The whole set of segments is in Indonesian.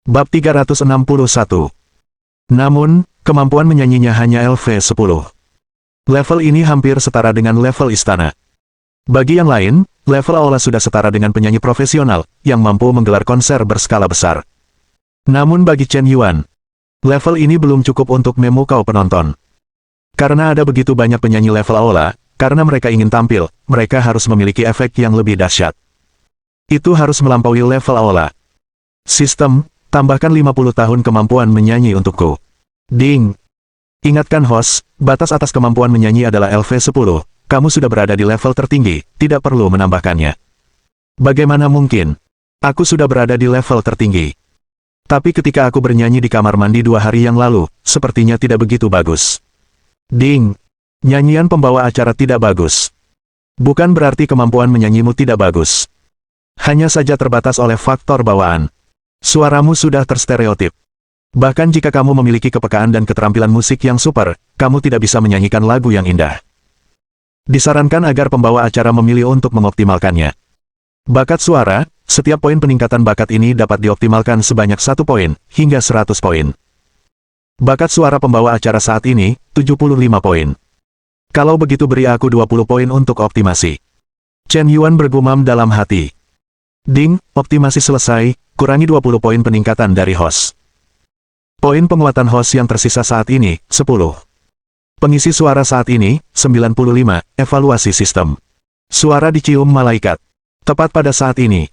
Bab 361. Namun, kemampuan menyanyinya hanya LV10. Level ini hampir setara dengan level istana. Bagi yang lain, level aula sudah setara dengan penyanyi profesional, yang mampu menggelar konser berskala besar. Namun bagi Chen Yuan, level ini belum cukup untuk memukau penonton. Karena ada begitu banyak penyanyi level aula, karena mereka ingin tampil, mereka harus memiliki efek yang lebih dahsyat. Itu harus melampaui level aula. Sistem, tambahkan 50 tahun kemampuan menyanyi untukku. Ding! Ingatkan host, batas atas kemampuan menyanyi adalah LV10, kamu sudah berada di level tertinggi, tidak perlu menambahkannya. Bagaimana mungkin? Aku sudah berada di level tertinggi. Tapi ketika aku bernyanyi di kamar mandi 2 hari yang lalu, sepertinya tidak begitu bagus. Ding! Nyanyian pembawa acara tidak bagus. Bukan berarti kemampuan menyanyimu tidak bagus. Hanya saja terbatas oleh faktor bawaan. Suaramu sudah terstereotip. Bahkan jika kamu memiliki kepekaan dan keterampilan musik yang super, kamu tidak bisa menyanyikan lagu yang indah. Disarankan agar pembawa acara memilih untuk mengoptimalkannya. Bakat suara, setiap poin peningkatan bakat ini dapat dioptimalkan sebanyak 1 poin, hingga 100 poin. Bakat suara pembawa acara saat ini, 75 poin. Kalau begitu beri aku 20 poin untuk optimasi. Chen Yuan bergumam dalam hati. Ding, optimasi selesai, kurangi 20 poin peningkatan dari host. Poin penguatan host yang tersisa saat ini, 10. Pengisi suara saat ini, 95, evaluasi sistem. Suara dicium malaikat. Tepat pada saat ini,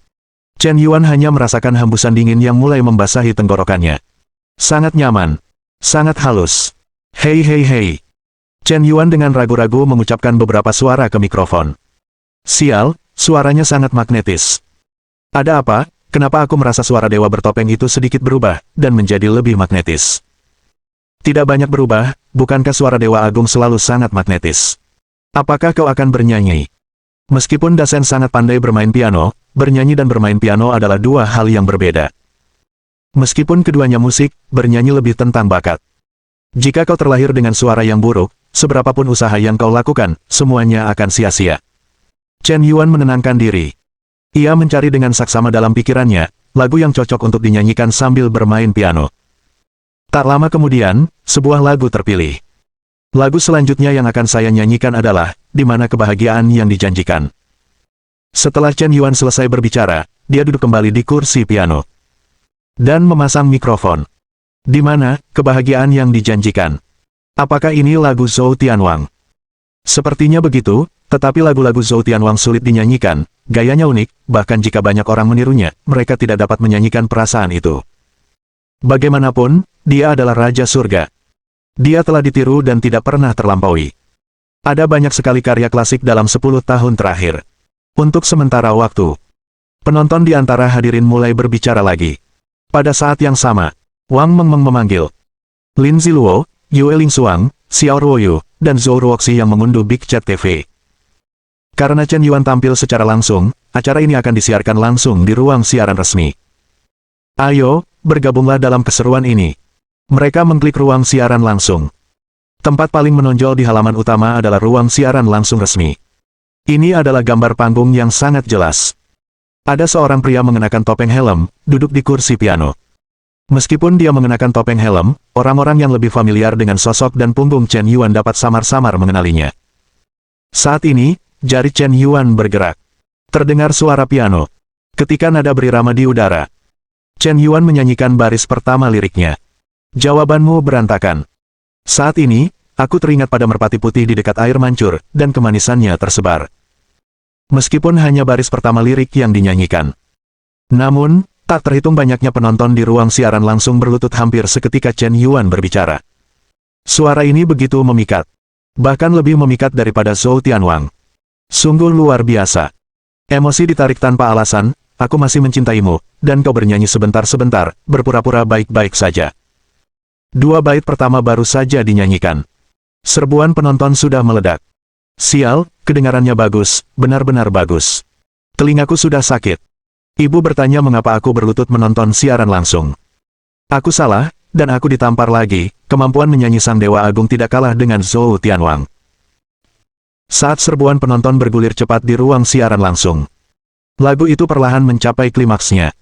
Chen Yuan hanya merasakan hembusan dingin yang mulai membasahi tenggorokannya. Sangat nyaman. Sangat halus. Hei hei hei. Chen Yuan dengan ragu-ragu mengucapkan beberapa suara ke mikrofon. Sial, suaranya sangat magnetis. Ada apa? Kenapa aku merasa suara dewa bertopeng itu sedikit berubah, dan menjadi lebih magnetis? Tidak banyak berubah, bukankah suara dewa agung selalu sangat magnetis? Apakah kau akan bernyanyi? Meskipun Dasen sangat pandai bermain piano, bernyanyi dan bermain piano adalah 2 hal yang berbeda. Meskipun keduanya musik, bernyanyi lebih tentang bakat. Jika kau terlahir dengan suara yang buruk, seberapapun usaha yang kau lakukan, semuanya akan sia-sia. Chen Yuan menenangkan diri. Ia mencari dengan saksama dalam pikirannya, lagu yang cocok untuk dinyanyikan sambil bermain piano. Tak lama kemudian, sebuah lagu terpilih. Lagu selanjutnya yang akan saya nyanyikan adalah, Di Mana Kebahagiaan Yang Dijanjikan. Setelah Chen Yuan selesai berbicara, dia duduk kembali di kursi piano. Dan memasang mikrofon. Di mana kebahagiaan yang dijanjikan? Apakah ini lagu Zhou Tianwang? Sepertinya begitu, tetapi lagu-lagu Zhou Tianwang sulit dinyanyikan. Gayanya unik, bahkan jika banyak orang menirunya, mereka tidak dapat menyanyikan perasaan itu. Bagaimanapun, dia adalah Raja Surga. Dia telah ditiru dan tidak pernah terlampaui. Ada banyak sekali karya klasik dalam 10 tahun terakhir. Untuk sementara waktu, penonton di antara hadirin mulai berbicara lagi. Pada saat yang sama, Wang Mengmeng memanggil Lin Ziluo, Yue Lingsuang, Xiao Ruoyu, dan Zhou Ruoxi yang mengunduh Big Chat TV. Karena Chen Yuan tampil secara langsung, acara ini akan disiarkan langsung di ruang siaran resmi. Ayo, bergabunglah dalam keseruan ini. Mereka mengklik ruang siaran langsung. Tempat paling menonjol di halaman utama adalah ruang siaran langsung resmi. Ini adalah gambar panggung yang sangat jelas. Ada seorang pria mengenakan topeng helm, duduk di kursi piano. Meskipun dia mengenakan topeng helm, orang-orang yang lebih familiar dengan sosok dan punggung Chen Yuan dapat samar-samar mengenalinya. Saat ini, jari Chen Yuan bergerak. Terdengar suara piano. Ketika nada berirama di udara, Chen Yuan menyanyikan baris pertama liriknya. Jawabanmu berantakan. Saat ini, aku teringat pada merpati putih di dekat air mancur, dan kemanisannya tersebar. Meskipun hanya baris pertama lirik yang dinyanyikan. Namun, tak terhitung banyaknya penonton di ruang siaran langsung berlutut hampir seketika Chen Yuan berbicara. Suara ini begitu memikat. Bahkan lebih memikat daripada Zhou Tianwang. Sungguh luar biasa. Emosi ditarik tanpa alasan, aku masih mencintaimu, dan kau bernyanyi sebentar-sebentar, berpura-pura baik-baik saja. 2 bait pertama baru saja dinyanyikan. Serbuan penonton sudah meledak. Sial, kedengarannya bagus, benar-benar bagus. Telingaku sudah sakit. Ibu bertanya mengapa aku berlutut menonton siaran langsung. Aku salah, dan aku ditampar lagi, kemampuan menyanyi Sang Dewa Agung tidak kalah dengan Zhou Tianwang. Saat serbuan penonton bergulir cepat di ruang siaran langsung, lagu itu perlahan mencapai klimaksnya.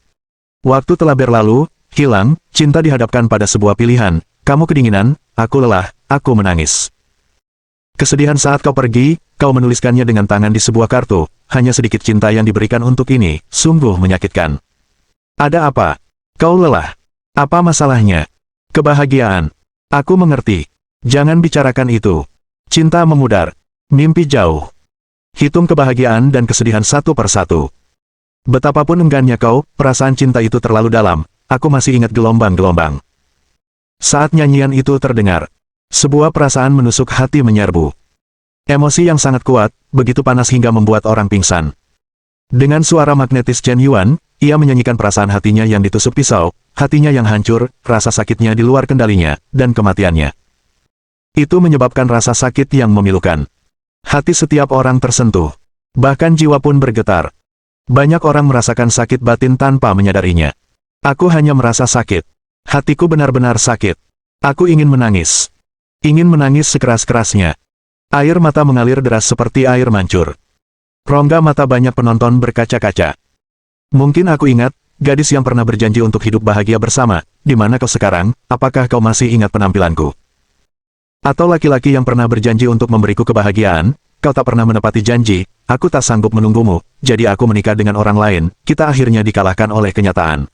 Waktu telah berlalu, hilang, cinta dihadapkan pada sebuah pilihan, kamu kedinginan, aku lelah, aku menangis. Kesedihan saat kau pergi, kau menuliskannya dengan tangan di sebuah kartu, hanya sedikit cinta yang diberikan untuk ini, sungguh menyakitkan. Ada apa? Kau lelah. Apa masalahnya? Kebahagiaan. Aku mengerti. Jangan bicarakan itu. Cinta memudar. Mimpi jauh. Hitung kebahagiaan dan kesedihan satu persatu. Betapapun enggannya kau, perasaan cinta itu terlalu dalam, aku masih ingat gelombang-gelombang. Saat nyanyian itu terdengar, sebuah perasaan menusuk hati menyerbu. Emosi yang sangat kuat, begitu panas hingga membuat orang pingsan. Dengan suara magnetis Chen Yuan, ia menyanyikan perasaan hatinya yang ditusuk pisau, hatinya yang hancur, rasa sakitnya di luar kendalinya, dan kematiannya. Itu menyebabkan rasa sakit yang memilukan. Hati setiap orang tersentuh. Bahkan jiwa pun bergetar. Banyak orang merasakan sakit batin tanpa menyadarinya. Aku hanya merasa sakit. Hatiku benar-benar sakit. Aku ingin menangis. Ingin menangis sekeras-kerasnya. Air mata mengalir deras seperti air mancur. Rongga mata banyak penonton berkaca-kaca. Mungkin aku ingat, gadis yang pernah berjanji untuk hidup bahagia bersama, di mana kau sekarang, apakah kau masih ingat penampilanku? Atau laki-laki yang pernah berjanji untuk memberiku kebahagiaan, kau tak pernah menepati janji, aku tak sanggup menunggumu, jadi aku menikah dengan orang lain, kita akhirnya dikalahkan oleh kenyataan.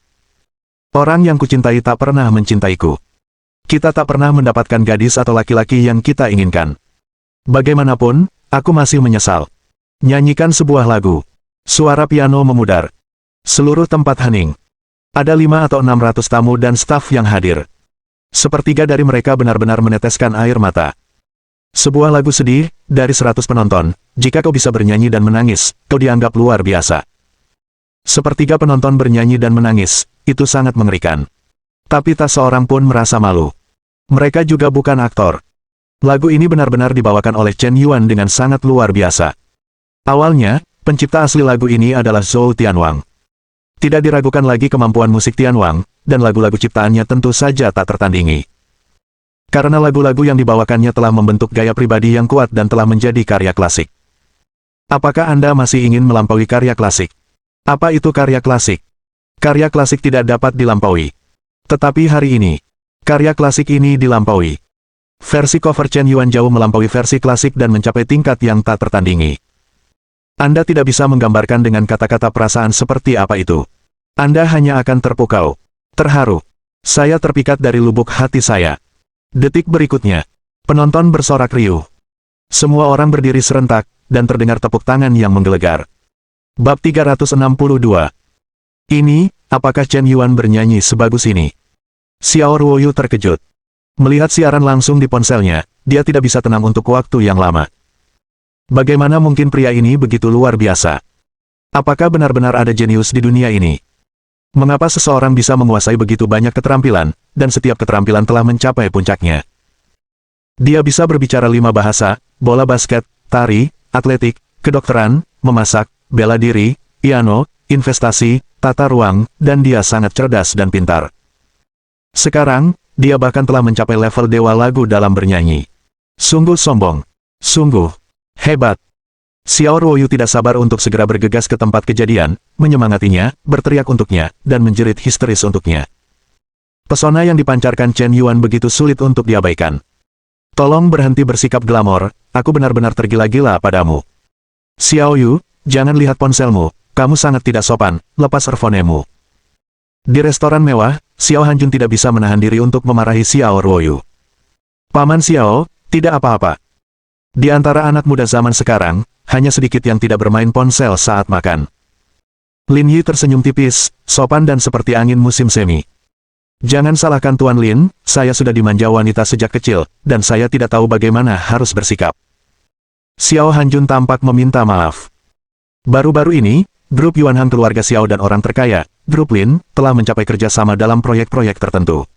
Orang yang kucintai tak pernah mencintaiku. Kita tak pernah mendapatkan gadis atau laki-laki yang kita inginkan. Bagaimanapun, aku masih menyesal. Nyanyikan sebuah lagu. Suara piano memudar. Seluruh tempat hening. Ada 5 atau 600 tamu dan staf yang hadir. Sepertiga dari mereka benar-benar meneteskan air mata. Sebuah lagu sedih, dari 100 penonton, jika kau bisa bernyanyi dan menangis, kau dianggap luar biasa. Sepertiga penonton bernyanyi dan menangis, itu sangat mengerikan. Tapi tak seorang pun merasa malu. Mereka juga bukan aktor. Lagu ini benar-benar dibawakan oleh Chen Yuan dengan sangat luar biasa. Awalnya, pencipta asli lagu ini adalah Zhou Tianwang. Tidak diragukan lagi kemampuan musik Tianwang, dan lagu-lagu ciptaannya tentu saja tak tertandingi. Karena lagu-lagu yang dibawakannya telah membentuk gaya pribadi yang kuat dan telah menjadi karya klasik. Apakah Anda masih ingin melampaui karya klasik? Apa itu karya klasik? Karya klasik tidak dapat dilampaui. Tetapi hari ini, karya klasik ini dilampaui. Versi cover Chen Yuan jauh melampaui versi klasik dan mencapai tingkat yang tak tertandingi. Anda tidak bisa menggambarkan dengan kata-kata perasaan seperti apa itu. Anda hanya akan terpukau, terharu. Saya terpikat dari lubuk hati saya. Detik berikutnya, penonton bersorak riuh. Semua orang berdiri serentak, dan terdengar tepuk tangan yang menggelegar. Bab 362. Ini, apakah Chen Yuan bernyanyi sebagus ini? Xiao Ruoyu terkejut. Melihat siaran langsung di ponselnya, dia tidak bisa tenang untuk waktu yang lama. Bagaimana mungkin pria ini begitu luar biasa? Apakah benar-benar ada jenius di dunia ini? Mengapa seseorang bisa menguasai begitu banyak keterampilan, dan setiap keterampilan telah mencapai puncaknya? Dia bisa berbicara 5 bahasa, bola basket, tari, atletik, kedokteran, memasak, bela diri, piano, investasi, tata ruang, dan dia sangat cerdas dan pintar. Sekarang, dia bahkan telah mencapai level dewa lagu dalam bernyanyi. Sungguh sombong. Sungguh hebat. Xiao Ruoyu tidak sabar untuk segera bergegas ke tempat kejadian, menyemangatinya, berteriak untuknya, dan menjerit histeris untuknya. Pesona yang dipancarkan Chen Yuan begitu sulit untuk diabaikan. Tolong berhenti bersikap glamor, aku benar-benar tergila-gila padamu. Xiao Yu, jangan lihat ponselmu, kamu sangat tidak sopan, lepas earphone-mu. Di restoran mewah, Xiao Hanjun tidak bisa menahan diri untuk memarahi Xiao Ruoyu. Paman Xiao, tidak apa-apa. Di antara anak muda zaman sekarang, hanya sedikit yang tidak bermain ponsel saat makan. Lin Yi tersenyum tipis, sopan dan seperti angin musim semi. Jangan salahkan Tuan Lin, saya sudah dimanja wanita sejak kecil, dan saya tidak tahu bagaimana harus bersikap. Xiao Hanjun tampak meminta maaf. Baru-baru ini, grup Yuanhang keluarga Xiao dan orang terkaya, grup Lin, telah mencapai kerjasama dalam proyek-proyek tertentu.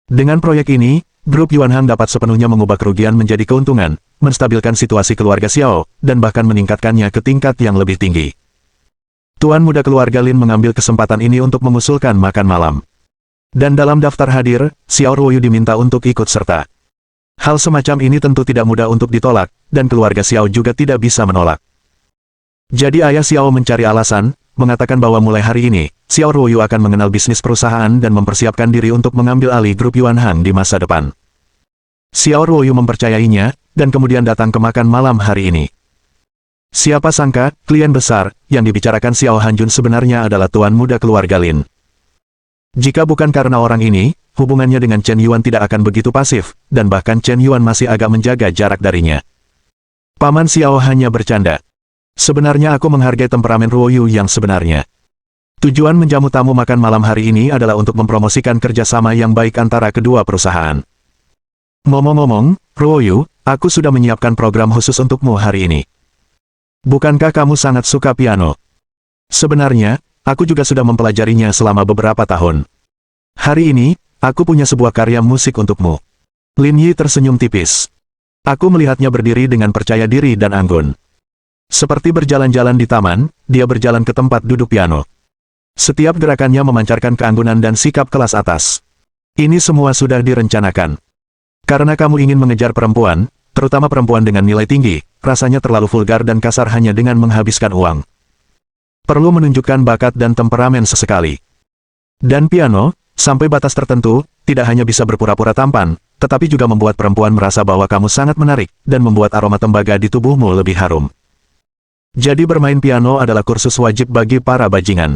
Dengan proyek ini, grup Yuanhang dapat sepenuhnya mengubah kerugian menjadi keuntungan, menstabilkan situasi keluarga Xiao, dan bahkan meningkatkannya ke tingkat yang lebih tinggi. Tuan muda keluarga Lin mengambil kesempatan ini untuk mengusulkan makan malam. Dan dalam daftar hadir, Xiao Ruoyu diminta untuk ikut serta. Hal semacam ini tentu tidak mudah untuk ditolak, dan keluarga Xiao juga tidak bisa menolak. Jadi ayah Xiao mencari alasan, mengatakan bahwa mulai hari ini, Xiao Ruoyu akan mengenal bisnis perusahaan dan mempersiapkan diri untuk mengambil alih grup Yuan Hang di masa depan. Xiao Ruoyu mempercayainya, dan kemudian datang ke makan malam hari ini. Siapa sangka, klien besar, yang dibicarakan Xiao Hanjun sebenarnya adalah tuan muda keluarga Lin. Jika bukan karena orang ini, hubungannya dengan Chen Yuan tidak akan begitu pasif, dan bahkan Chen Yuan masih agak menjaga jarak darinya. Paman Xiao hanya bercanda. Sebenarnya aku menghargai temperamen Ruoyu yang sebenarnya. Tujuan menjamu tamu makan malam hari ini adalah untuk mempromosikan kerjasama yang baik antara kedua perusahaan. Ngomong-ngomong, Ruoyu, aku sudah menyiapkan program khusus untukmu hari ini. Bukankah kamu sangat suka piano? Sebenarnya, aku juga sudah mempelajarinya selama beberapa tahun. Hari ini, aku punya sebuah karya musik untukmu. Lin Yi tersenyum tipis. Aku melihatnya berdiri dengan percaya diri dan anggun. Seperti berjalan-jalan di taman, dia berjalan ke tempat duduk piano. Setiap gerakannya memancarkan keanggunan dan sikap kelas atas. Ini semua sudah direncanakan. Karena kamu ingin mengejar perempuan, terutama perempuan dengan nilai tinggi, rasanya terlalu vulgar dan kasar hanya dengan menghabiskan uang. Perlu menunjukkan bakat dan temperamen sesekali. Dan piano, sampai batas tertentu, tidak hanya bisa berpura-pura tampan, tetapi juga membuat perempuan merasa bahwa kamu sangat menarik, dan membuat aroma tembaga di tubuhmu lebih harum. Jadi bermain piano adalah kursus wajib bagi para bajingan.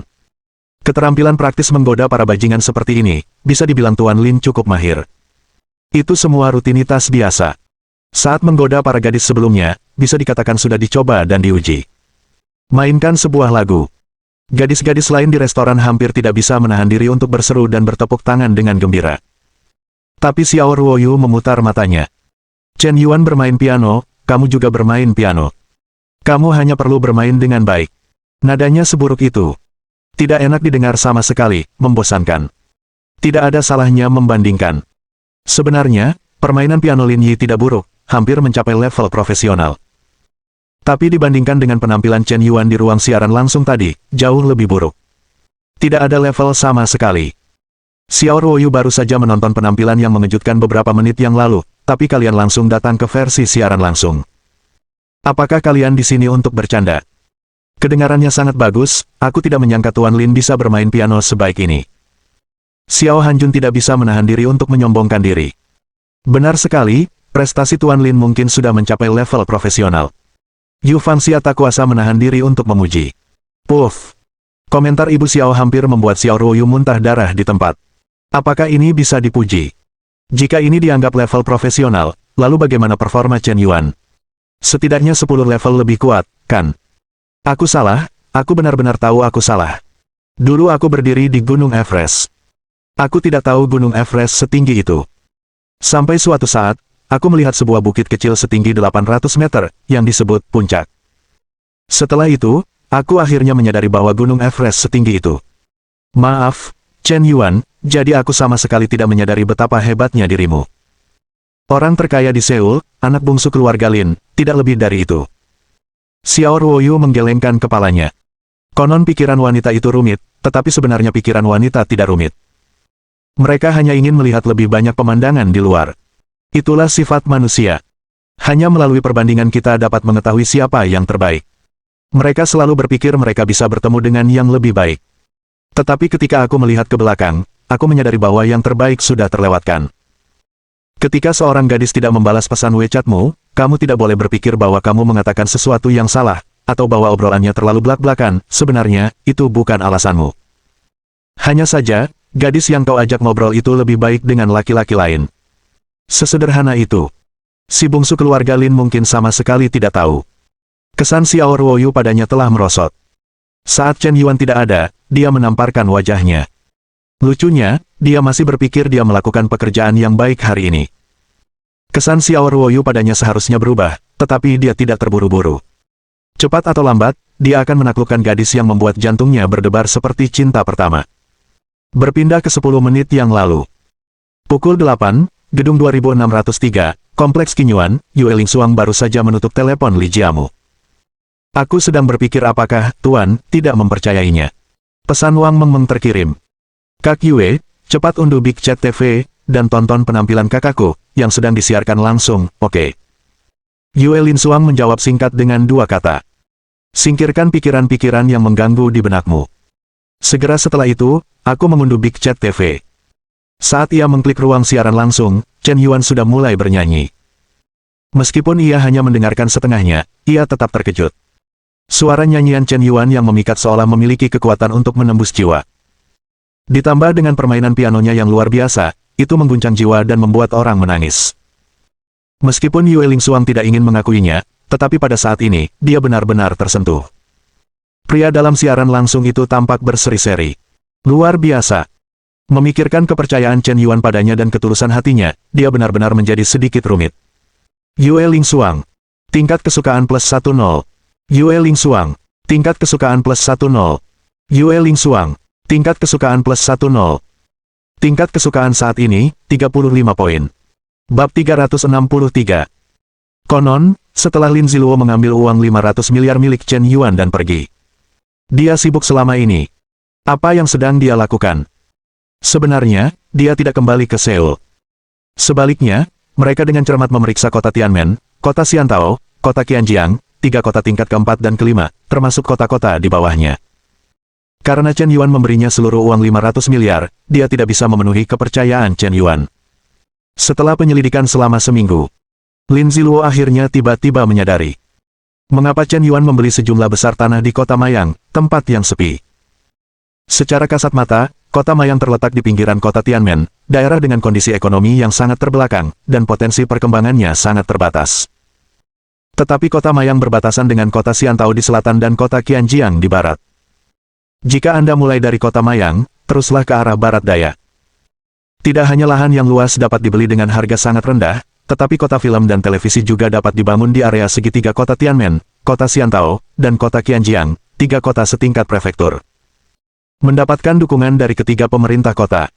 Keterampilan praktis menggoda para bajingan seperti ini, bisa dibilang Tuan Lin cukup mahir. Itu semua rutinitas biasa. Saat menggoda para gadis sebelumnya, bisa dikatakan sudah dicoba dan diuji. Mainkan sebuah lagu. Gadis-gadis lain di restoran hampir tidak bisa menahan diri untuk berseru dan bertepuk tangan dengan gembira. Tapi Xiao Ruoyu memutar matanya. Chen Yuan bermain piano, kamu juga bermain piano. Kamu hanya perlu bermain dengan baik. Nadanya seburuk itu. Tidak enak didengar sama sekali, membosankan. Tidak ada salahnya membandingkan. Sebenarnya, permainan piano Lin Yi tidak buruk, hampir mencapai level profesional. Tapi dibandingkan dengan penampilan Chen Yuan di ruang siaran langsung tadi, jauh lebih buruk. Tidak ada level sama sekali. Xiao Ruoyu baru saja menonton penampilan yang mengejutkan beberapa menit yang lalu, tapi kalian langsung datang ke versi siaran langsung. Apakah kalian di sini untuk bercanda? Kedengarannya sangat bagus, aku tidak menyangka Tuan Lin bisa bermain piano sebaik ini. Xiao Hanjun tidak bisa menahan diri untuk menyombongkan diri. Benar sekali, prestasi Tuan Lin mungkin sudah mencapai level profesional. Yu Fangxia tak kuasa menahan diri untuk memuji. Puff! Komentar Ibu Xiao hampir membuat Xiao Ruoyu muntah darah di tempat. Apakah ini bisa dipuji? Jika ini dianggap level profesional, lalu bagaimana performa Chen Yuan? Setidaknya 10 level lebih kuat, kan? Aku salah, aku benar-benar tahu aku salah. Dulu aku berdiri di Gunung Everest. Aku tidak tahu Gunung Everest setinggi itu. Sampai suatu saat, aku melihat sebuah bukit kecil setinggi 800 meter, yang disebut puncak. Setelah itu, aku akhirnya menyadari bahwa Gunung Everest setinggi itu. Maaf, Chen Yuan, jadi aku sama sekali tidak menyadari betapa hebatnya dirimu. Orang terkaya di Seoul, anak bungsu keluarga Lin, tidak lebih dari itu. Xiao Ruoyu menggelengkan kepalanya. Konon pikiran wanita itu rumit, tetapi sebenarnya pikiran wanita tidak rumit. Mereka hanya ingin melihat lebih banyak pemandangan di luar. Itulah sifat manusia. Hanya melalui perbandingan kita dapat mengetahui siapa yang terbaik. Mereka selalu berpikir mereka bisa bertemu dengan yang lebih baik. Tetapi ketika aku melihat ke belakang, aku menyadari bahwa yang terbaik sudah terlewatkan. Ketika seorang gadis tidak membalas pesan WeChat-mu, kamu tidak boleh berpikir bahwa kamu mengatakan sesuatu yang salah, atau bahwa obrolannya terlalu blak-blakan, sebenarnya, itu bukan alasanmu. Hanya saja, gadis yang kau ajak ngobrol itu lebih baik dengan laki-laki lain. Sesederhana itu. Si bungsu keluarga Lin mungkin sama sekali tidak tahu. Kesan Xiao Ruoyu padanya telah merosot. Saat Chen Yuan tidak ada, dia menamparkan wajahnya. Lucunya, dia masih berpikir dia melakukan pekerjaan yang baik hari ini. Kesan Xiao Ruoyu padanya seharusnya berubah, tetapi dia tidak terburu-buru. Cepat atau lambat, dia akan menaklukkan gadis yang membuat jantungnya berdebar seperti cinta pertama. Berpindah ke 10 menit yang lalu. Pukul 8, Gedung 2603, Kompleks Qinyuan, Yue Lingsuang baru saja menutup telepon Li Jiamu. Aku sedang berpikir apakah, Tuan, tidak mempercayainya. Pesan Wang Mengmeng terkirim. Kak Yue, cepat unduh Big Chat TV, dan tonton penampilan kakakku, yang sedang disiarkan langsung, oke. Yue Lingsuang menjawab singkat dengan 2 kata. Singkirkan pikiran-pikiran yang mengganggu di benakmu. Segera setelah itu, aku mengunduh Big Chat TV. Saat ia mengklik ruang siaran langsung, Chen Yuan sudah mulai bernyanyi. Meskipun ia hanya mendengarkan setengahnya, ia tetap terkejut. Suara nyanyian Chen Yuan yang memikat seolah memiliki kekuatan untuk menembus jiwa. Ditambah dengan permainan pianonya yang luar biasa, itu mengguncang jiwa dan membuat orang menangis. Meskipun Yue Lingsuang tidak ingin mengakuinya, tetapi pada saat ini, dia benar-benar tersentuh. Pria dalam siaran langsung itu tampak berseri-seri. Luar biasa. Memikirkan kepercayaan Chen Yuan padanya dan ketulusan hatinya, dia benar-benar menjadi sedikit rumit. Yue Lingsuang. Tingkat kesukaan plus 10. Yue Lingsuang. Tingkat kesukaan plus 10. Yue Lingsuang. Tingkat kesukaan plus 10. Tingkat kesukaan saat ini, 35 poin. Bab 363. Konon, setelah Lin Ziluo mengambil uang 500 miliar milik Chen Yuan dan pergi. Dia sibuk selama ini. Apa yang sedang dia lakukan? Sebenarnya, dia tidak kembali ke Seoul. Sebaliknya, mereka dengan cermat memeriksa kota Tianmen, kota Xiantao, kota Qianjiang, 3 kota tingkat keempat dan kelima, termasuk kota-kota di bawahnya. Karena Chen Yuan memberinya seluruh uang 500 miliar, dia tidak bisa memenuhi kepercayaan Chen Yuan. Setelah penyelidikan selama seminggu, Lin Ziluo akhirnya tiba-tiba menyadari. Mengapa Chen Yuan membeli sejumlah besar tanah di kota Mayang, tempat yang sepi. Secara kasat mata, kota Mayang terletak di pinggiran kota Tianmen, daerah dengan kondisi ekonomi yang sangat terbelakang, dan potensi perkembangannya sangat terbatas. Tetapi kota Mayang berbatasan dengan kota Xiantao di selatan dan kota Qianjiang di barat. Jika Anda mulai dari kota Mayang, teruslah ke arah barat daya. Tidak hanya lahan yang luas dapat dibeli dengan harga sangat rendah, tetapi kota film dan televisi juga dapat dibangun di area segitiga kota Tianmen, kota Xiantao, dan kota Qianjiang, 3 kota setingkat prefektur. Mendapatkan dukungan dari ketiga pemerintah kota.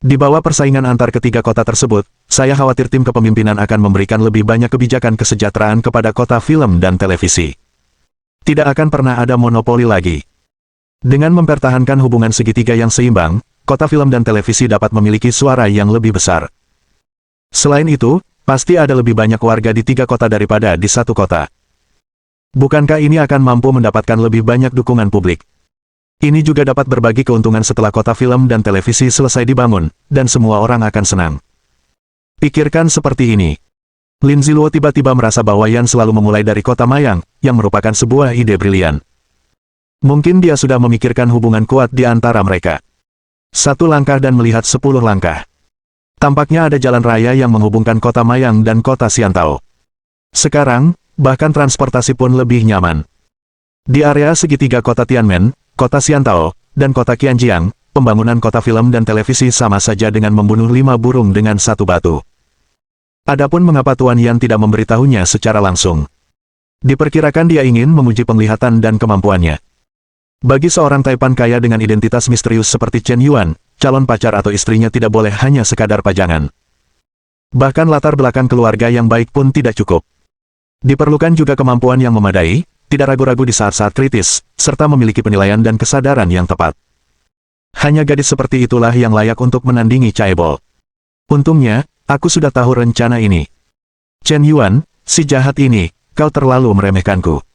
Di bawah persaingan antar ketiga kota tersebut, saya khawatir tim kepemimpinan akan memberikan lebih banyak kebijakan kesejahteraan kepada kota film dan televisi. Tidak akan pernah ada monopoli lagi. Dengan mempertahankan hubungan segitiga yang seimbang, kota film dan televisi dapat memiliki suara yang lebih besar. Selain itu, pasti ada lebih banyak warga di 3 kota daripada di 1 kota. Bukankah ini akan mampu mendapatkan lebih banyak dukungan publik? Ini juga dapat berbagi keuntungan setelah kota film dan televisi selesai dibangun, dan semua orang akan senang. Pikirkan seperti ini. Lin Ziluo tiba-tiba merasa bahwa Yan selalu memulai dari kota Mayang, yang merupakan sebuah ide brilian. Mungkin dia sudah memikirkan hubungan kuat di antara mereka. 1 langkah dan melihat 10 langkah. Tampaknya ada jalan raya yang menghubungkan kota Mayang dan kota Xiantao. Sekarang, bahkan transportasi pun lebih nyaman. Di area segitiga kota Tianmen, kota Xiantao, dan kota Qianjiang, pembangunan kota film dan televisi sama saja dengan membunuh 5 burung dengan 1 batu. Adapun mengapa Tuan Yan tidak memberitahunya secara langsung. Diperkirakan dia ingin menguji penglihatan dan kemampuannya. Bagi seorang taipan kaya dengan identitas misterius seperti Chen Yuan, calon pacar atau istrinya tidak boleh hanya sekadar pajangan. Bahkan latar belakang keluarga yang baik pun tidak cukup. Diperlukan juga kemampuan yang memadai, tidak ragu-ragu di saat-saat kritis, serta memiliki penilaian dan kesadaran yang tepat. Hanya gadis seperti itulah yang layak untuk menandingi Chaebol. Untungnya, aku sudah tahu rencana ini. Chen Yuan, si jahat ini, kau terlalu meremehkanku.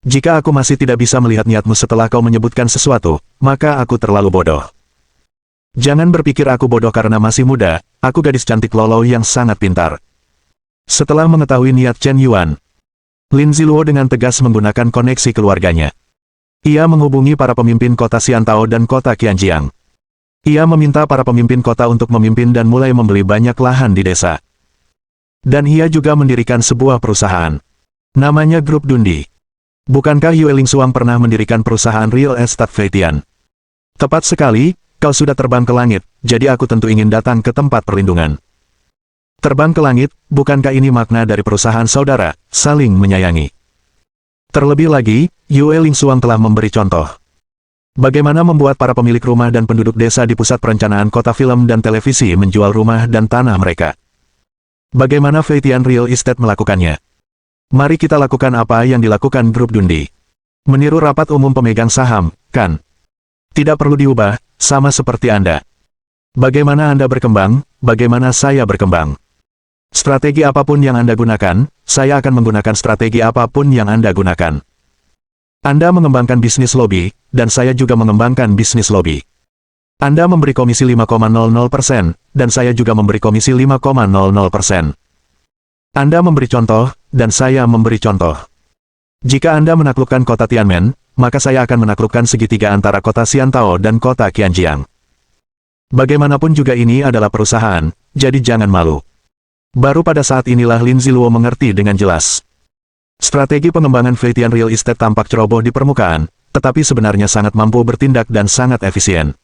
Jika aku masih tidak bisa melihat niatmu setelah kau menyebutkan sesuatu, maka aku terlalu bodoh. Jangan berpikir aku bodoh karena masih muda, aku gadis cantik Lolo yang sangat pintar. Setelah mengetahui niat Chen Yuan, Lin Ziluo dengan tegas menggunakan koneksi keluarganya. Ia menghubungi para pemimpin kota Xiantao dan kota Qianjiang. Ia meminta para pemimpin kota untuk memimpin dan mulai membeli banyak lahan di desa. Dan ia juga mendirikan sebuah perusahaan. Namanya Grup Dundi. Bukankah Yue Lingsuang pernah mendirikan perusahaan real estate Feitian? Tepat sekali, kau sudah terbang ke langit, jadi aku tentu ingin datang ke tempat perlindungan. Terbang ke langit, bukankah ini makna dari perusahaan saudara, saling menyayangi? Terlebih lagi, Yue Lingsuang telah memberi contoh. Bagaimana membuat para pemilik rumah dan penduduk desa di pusat perencanaan kota film dan televisi menjual rumah dan tanah mereka. Bagaimana Feitian Real Estate melakukannya? Mari kita lakukan apa yang dilakukan Grup Dundi. Meniru rapat umum pemegang saham, kan? Tidak perlu diubah, sama seperti Anda. Bagaimana Anda berkembang, bagaimana saya berkembang. Strategi apapun yang Anda gunakan, saya akan menggunakan strategi apapun yang Anda gunakan. Anda mengembangkan bisnis lobby, dan saya juga mengembangkan bisnis lobby. Anda memberi komisi 5,00%, dan saya juga memberi komisi 5,00%. Anda memberi contoh, dan saya memberi contoh. Jika Anda menaklukkan kota Tianmen, maka saya akan menaklukkan segitiga antara kota Xiantao dan kota Qianjiang. Bagaimanapun juga ini adalah perusahaan, jadi jangan malu. Baru pada saat inilah Lin Ziluo mengerti dengan jelas. Strategi pengembangan Feitian Real Estate tampak ceroboh di permukaan, tetapi sebenarnya sangat mampu bertindak dan sangat efisien.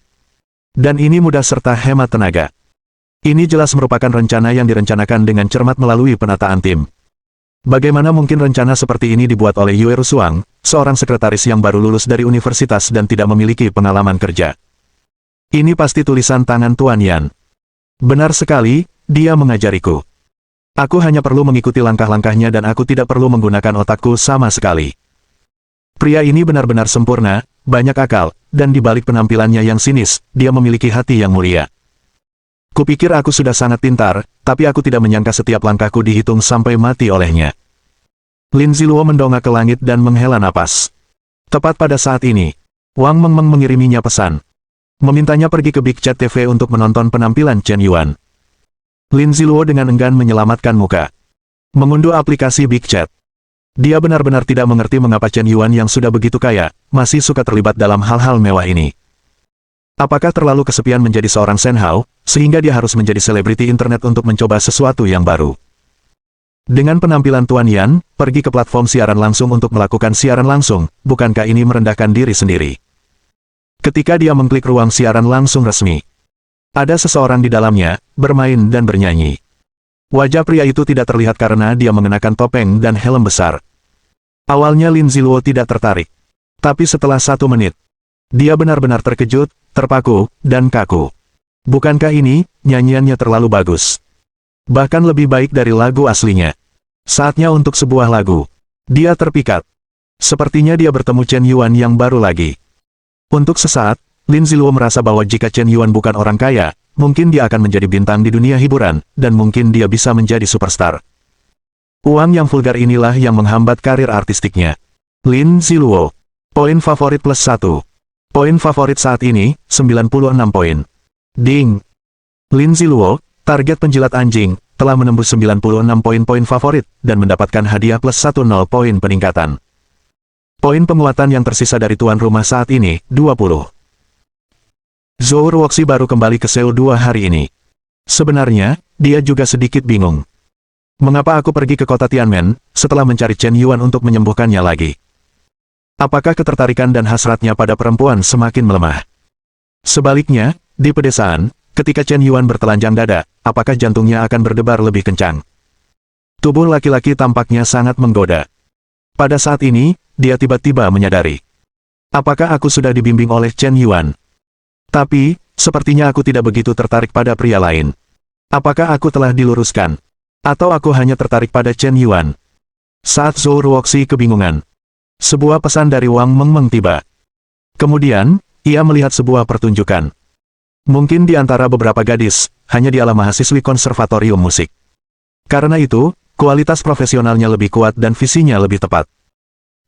Dan ini mudah serta hemat tenaga. Ini jelas merupakan rencana yang direncanakan dengan cermat melalui penataan tim. Bagaimana mungkin rencana seperti ini dibuat oleh Yue Rusuang, seorang sekretaris yang baru lulus dari universitas dan tidak memiliki pengalaman kerja? Ini pasti tulisan tangan Tuan Yan. Benar sekali, dia mengajariku. Aku hanya perlu mengikuti langkah-langkahnya dan aku tidak perlu menggunakan otakku sama sekali. Pria ini benar-benar sempurna, banyak akal, dan di balik penampilannya yang sinis, dia memiliki hati yang mulia. Kupikir aku sudah sangat pintar, tapi aku tidak menyangka setiap langkahku dihitung sampai mati olehnya. Lin Ziluo mendongak ke langit dan menghela napas. Tepat pada saat ini, Wang Mengmeng mengiriminya pesan. Memintanya pergi ke Big Chat TV untuk menonton penampilan Chen Yuan. Lin Ziluo dengan enggan menyelamatkan muka. Mengunduh aplikasi Big Chat. Dia benar-benar tidak mengerti mengapa Chen Yuan yang sudah begitu kaya, masih suka terlibat dalam hal-hal mewah ini. Apakah terlalu kesepian menjadi seorang Shenhao, sehingga dia harus menjadi selebriti internet untuk mencoba sesuatu yang baru? Dengan penampilan Tuan Yan, pergi ke platform siaran langsung untuk melakukan siaran langsung, bukankah ini merendahkan diri sendiri? Ketika dia mengklik ruang siaran langsung resmi, ada seseorang di dalamnya, bermain dan bernyanyi. Wajah pria itu tidak terlihat karena dia mengenakan topeng dan helm besar. Awalnya Lin Ziluo tidak tertarik. Tapi setelah 1 menit, dia benar-benar terkejut, terpaku, dan kaku. Bukankah ini, nyanyiannya terlalu bagus? Bahkan lebih baik dari lagu aslinya. Saatnya untuk sebuah lagu. Dia terpikat. Sepertinya dia bertemu Chen Yuan yang baru lagi. Untuk sesaat, Lin Ziluo merasa bahwa jika Chen Yuan bukan orang kaya, mungkin dia akan menjadi bintang di dunia hiburan, dan mungkin dia bisa menjadi superstar. Uang yang vulgar inilah yang menghambat karir artistiknya. Lin Ziluo. Poin favorit plus 1. Poin favorit saat ini, 96 poin. Ding. Lin Ziluo, target penjilat anjing, telah menembus 96 poin-poin favorit, dan mendapatkan hadiah plus 10 poin peningkatan. Poin penguatan yang tersisa dari tuan rumah saat ini, 20. Zhou Ruoxi baru kembali ke Seoul 2 hari ini. Sebenarnya, dia juga sedikit bingung. Mengapa aku pergi ke kota Tianmen, setelah mencari Chen Yuan untuk menyembuhkannya lagi? Apakah ketertarikan dan hasratnya pada perempuan semakin melemah? Sebaliknya, di pedesaan, ketika Chen Yuan bertelanjang dada, apakah jantungnya akan berdebar lebih kencang? Tubuh laki-laki tampaknya sangat menggoda. Pada saat ini, dia tiba-tiba menyadari. Apakah aku sudah dibimbing oleh Chen Yuan? Tapi, sepertinya aku tidak begitu tertarik pada pria lain. Apakah aku telah diluruskan? Atau aku hanya tertarik pada Chen Yuan? Saat Zhou Ruoxi kebingungan, sebuah pesan dari Wang Mengmeng tiba. Kemudian, ia melihat sebuah pertunjukan. Mungkin di antara beberapa gadis, hanya dialah mahasiswi konservatorium musik. Karena itu, kualitas profesionalnya lebih kuat dan visinya lebih tepat.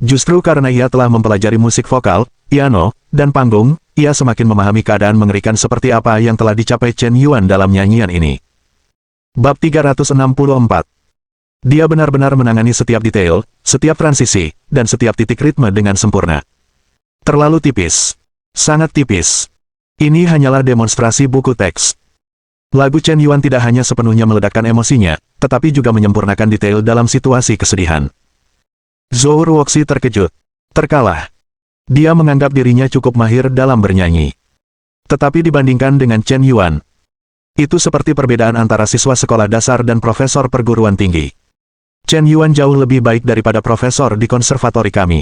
Justru karena ia telah mempelajari musik vokal, piano, dan panggung, ia semakin memahami keadaan mengerikan seperti apa yang telah dicapai Chen Yuan dalam nyanyian ini. Bab 364. Dia benar-benar menangani setiap detail, setiap transisi, dan setiap titik ritme dengan sempurna. Terlalu tipis. Sangat tipis. Ini hanyalah demonstrasi buku teks. Lagu Chen Yuan tidak hanya sepenuhnya meledakkan emosinya, tetapi juga menyempurnakan detail dalam situasi kesedihan. Zhou Ruoxi terkejut. Terkalah. Dia menganggap dirinya cukup mahir dalam bernyanyi. Tetapi dibandingkan dengan Chen Yuan, itu seperti perbedaan antara siswa sekolah dasar dan profesor perguruan tinggi. Chen Yuan jauh lebih baik daripada profesor di konservatori kami.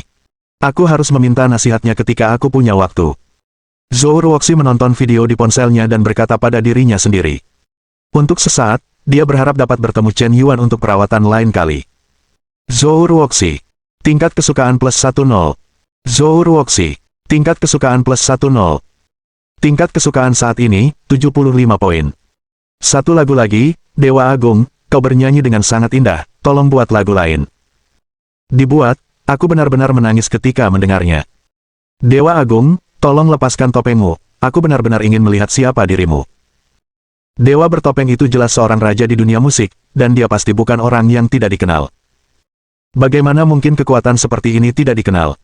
Aku harus meminta nasihatnya ketika aku punya waktu. Zhou Ruoxi menonton video di ponselnya dan berkata pada dirinya sendiri. Untuk sesaat, dia berharap dapat bertemu Chen Yuan untuk perawatan lain kali. Zhou Ruoxi. Tingkat kesukaan plus 10. Zhou Ruoxi. Tingkat kesukaan plus 10. Tingkat kesukaan saat ini, 75 poin. Satu lagu lagi, Dewa Agung, kau bernyanyi dengan sangat indah, tolong buat lagu lain. Dibuat, Aku benar-benar menangis ketika mendengarnya. Dewa Agung, tolong lepaskan topengmu, aku benar-benar ingin melihat siapa dirimu. Dewa bertopeng itu jelas seorang raja di dunia musik, dan dia pasti bukan orang yang tidak dikenal. Bagaimana mungkin kekuatan seperti ini tidak dikenal?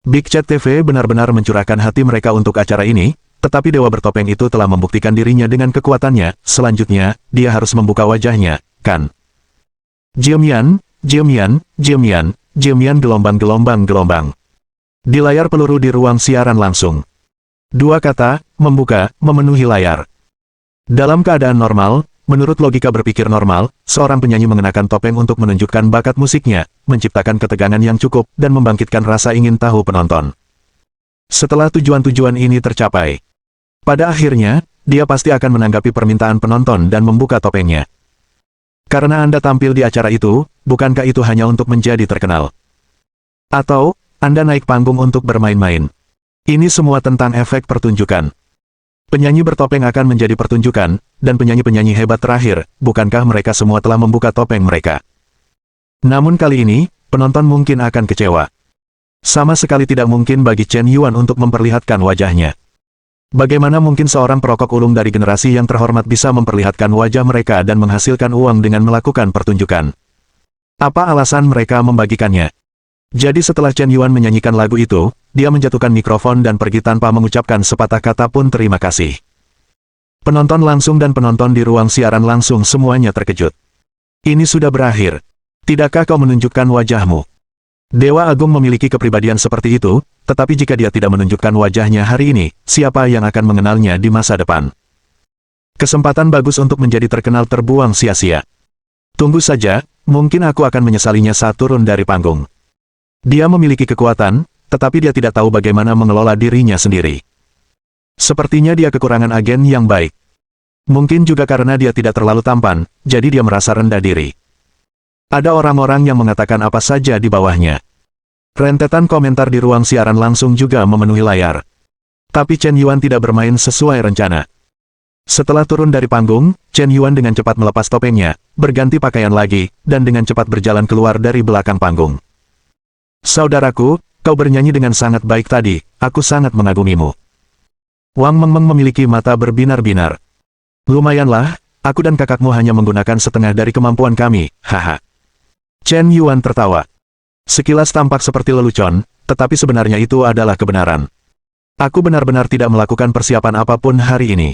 Big Chat TV benar-benar mencurahkan hati mereka untuk acara ini, tetapi Dewa bertopeng itu telah membuktikan dirinya dengan kekuatannya. Selanjutnya, dia harus membuka wajahnya, kan? Jiemian, Jiemian, Jiemian, Jiemian gelombang. Di layar peluru di ruang siaran langsung. Dua kata, membuka, memenuhi layar. Dalam keadaan normal, menurut logika berpikir normal, seorang penyanyi mengenakan topeng untuk menunjukkan bakat musiknya, menciptakan ketegangan yang cukup, dan membangkitkan rasa ingin tahu penonton. Setelah tujuan-tujuan ini tercapai, pada akhirnya, dia pasti akan menanggapi permintaan penonton dan membuka topengnya. Karena Anda tampil di acara itu, bukankah itu hanya untuk menjadi terkenal? Atau, Anda naik panggung untuk bermain-main? Ini semua tentang efek pertunjukan. Penyanyi bertopeng akan menjadi pertunjukan, dan penyanyi-penyanyi hebat terakhir, bukankah mereka semua telah membuka topeng mereka? Namun kali ini, penonton mungkin akan kecewa. Sama sekali tidak mungkin bagi Chen Yuan untuk memperlihatkan wajahnya. Bagaimana mungkin seorang perokok ulung dari generasi yang terhormat bisa memperlihatkan wajah mereka dan menghasilkan uang dengan melakukan pertunjukan? Apa alasan mereka membagikannya? Jadi setelah Chen Yuan menyanyikan lagu itu, dia menjatuhkan mikrofon dan pergi tanpa mengucapkan sepatah kata pun terima kasih. Penonton langsung dan penonton di ruang siaran langsung semuanya terkejut. Ini sudah berakhir. Tidakkah kau menunjukkan wajahmu? Dewa Agung memiliki kepribadian seperti itu, tetapi jika dia tidak menunjukkan wajahnya hari ini, siapa yang akan mengenalnya di masa depan? Kesempatan bagus untuk menjadi terkenal terbuang sia-sia. Tunggu saja, mungkin aku akan menyesalinya saat turun dari panggung. Dia memiliki kekuatan, tetapi dia tidak tahu bagaimana mengelola dirinya sendiri. Sepertinya dia kekurangan agen yang baik. Mungkin juga karena dia tidak terlalu tampan, jadi dia merasa rendah diri. Ada orang-orang yang mengatakan apa saja di bawahnya. Rentetan komentar di ruang siaran langsung juga memenuhi layar. Tapi Chen Yuan tidak bermain sesuai rencana. Setelah turun dari panggung, Chen Yuan dengan cepat melepas topengnya, berganti pakaian lagi, dan dengan cepat berjalan keluar dari belakang panggung. Saudaraku, kau bernyanyi dengan sangat baik tadi, aku sangat mengagumimu. Wang Mengmeng memiliki mata berbinar-binar. Lumayanlah, aku dan kakakmu hanya menggunakan setengah dari kemampuan kami, haha. Chen Yuan tertawa. Sekilas tampak seperti lelucon, tetapi sebenarnya itu adalah kebenaran. Aku benar-benar tidak melakukan persiapan apapun hari ini.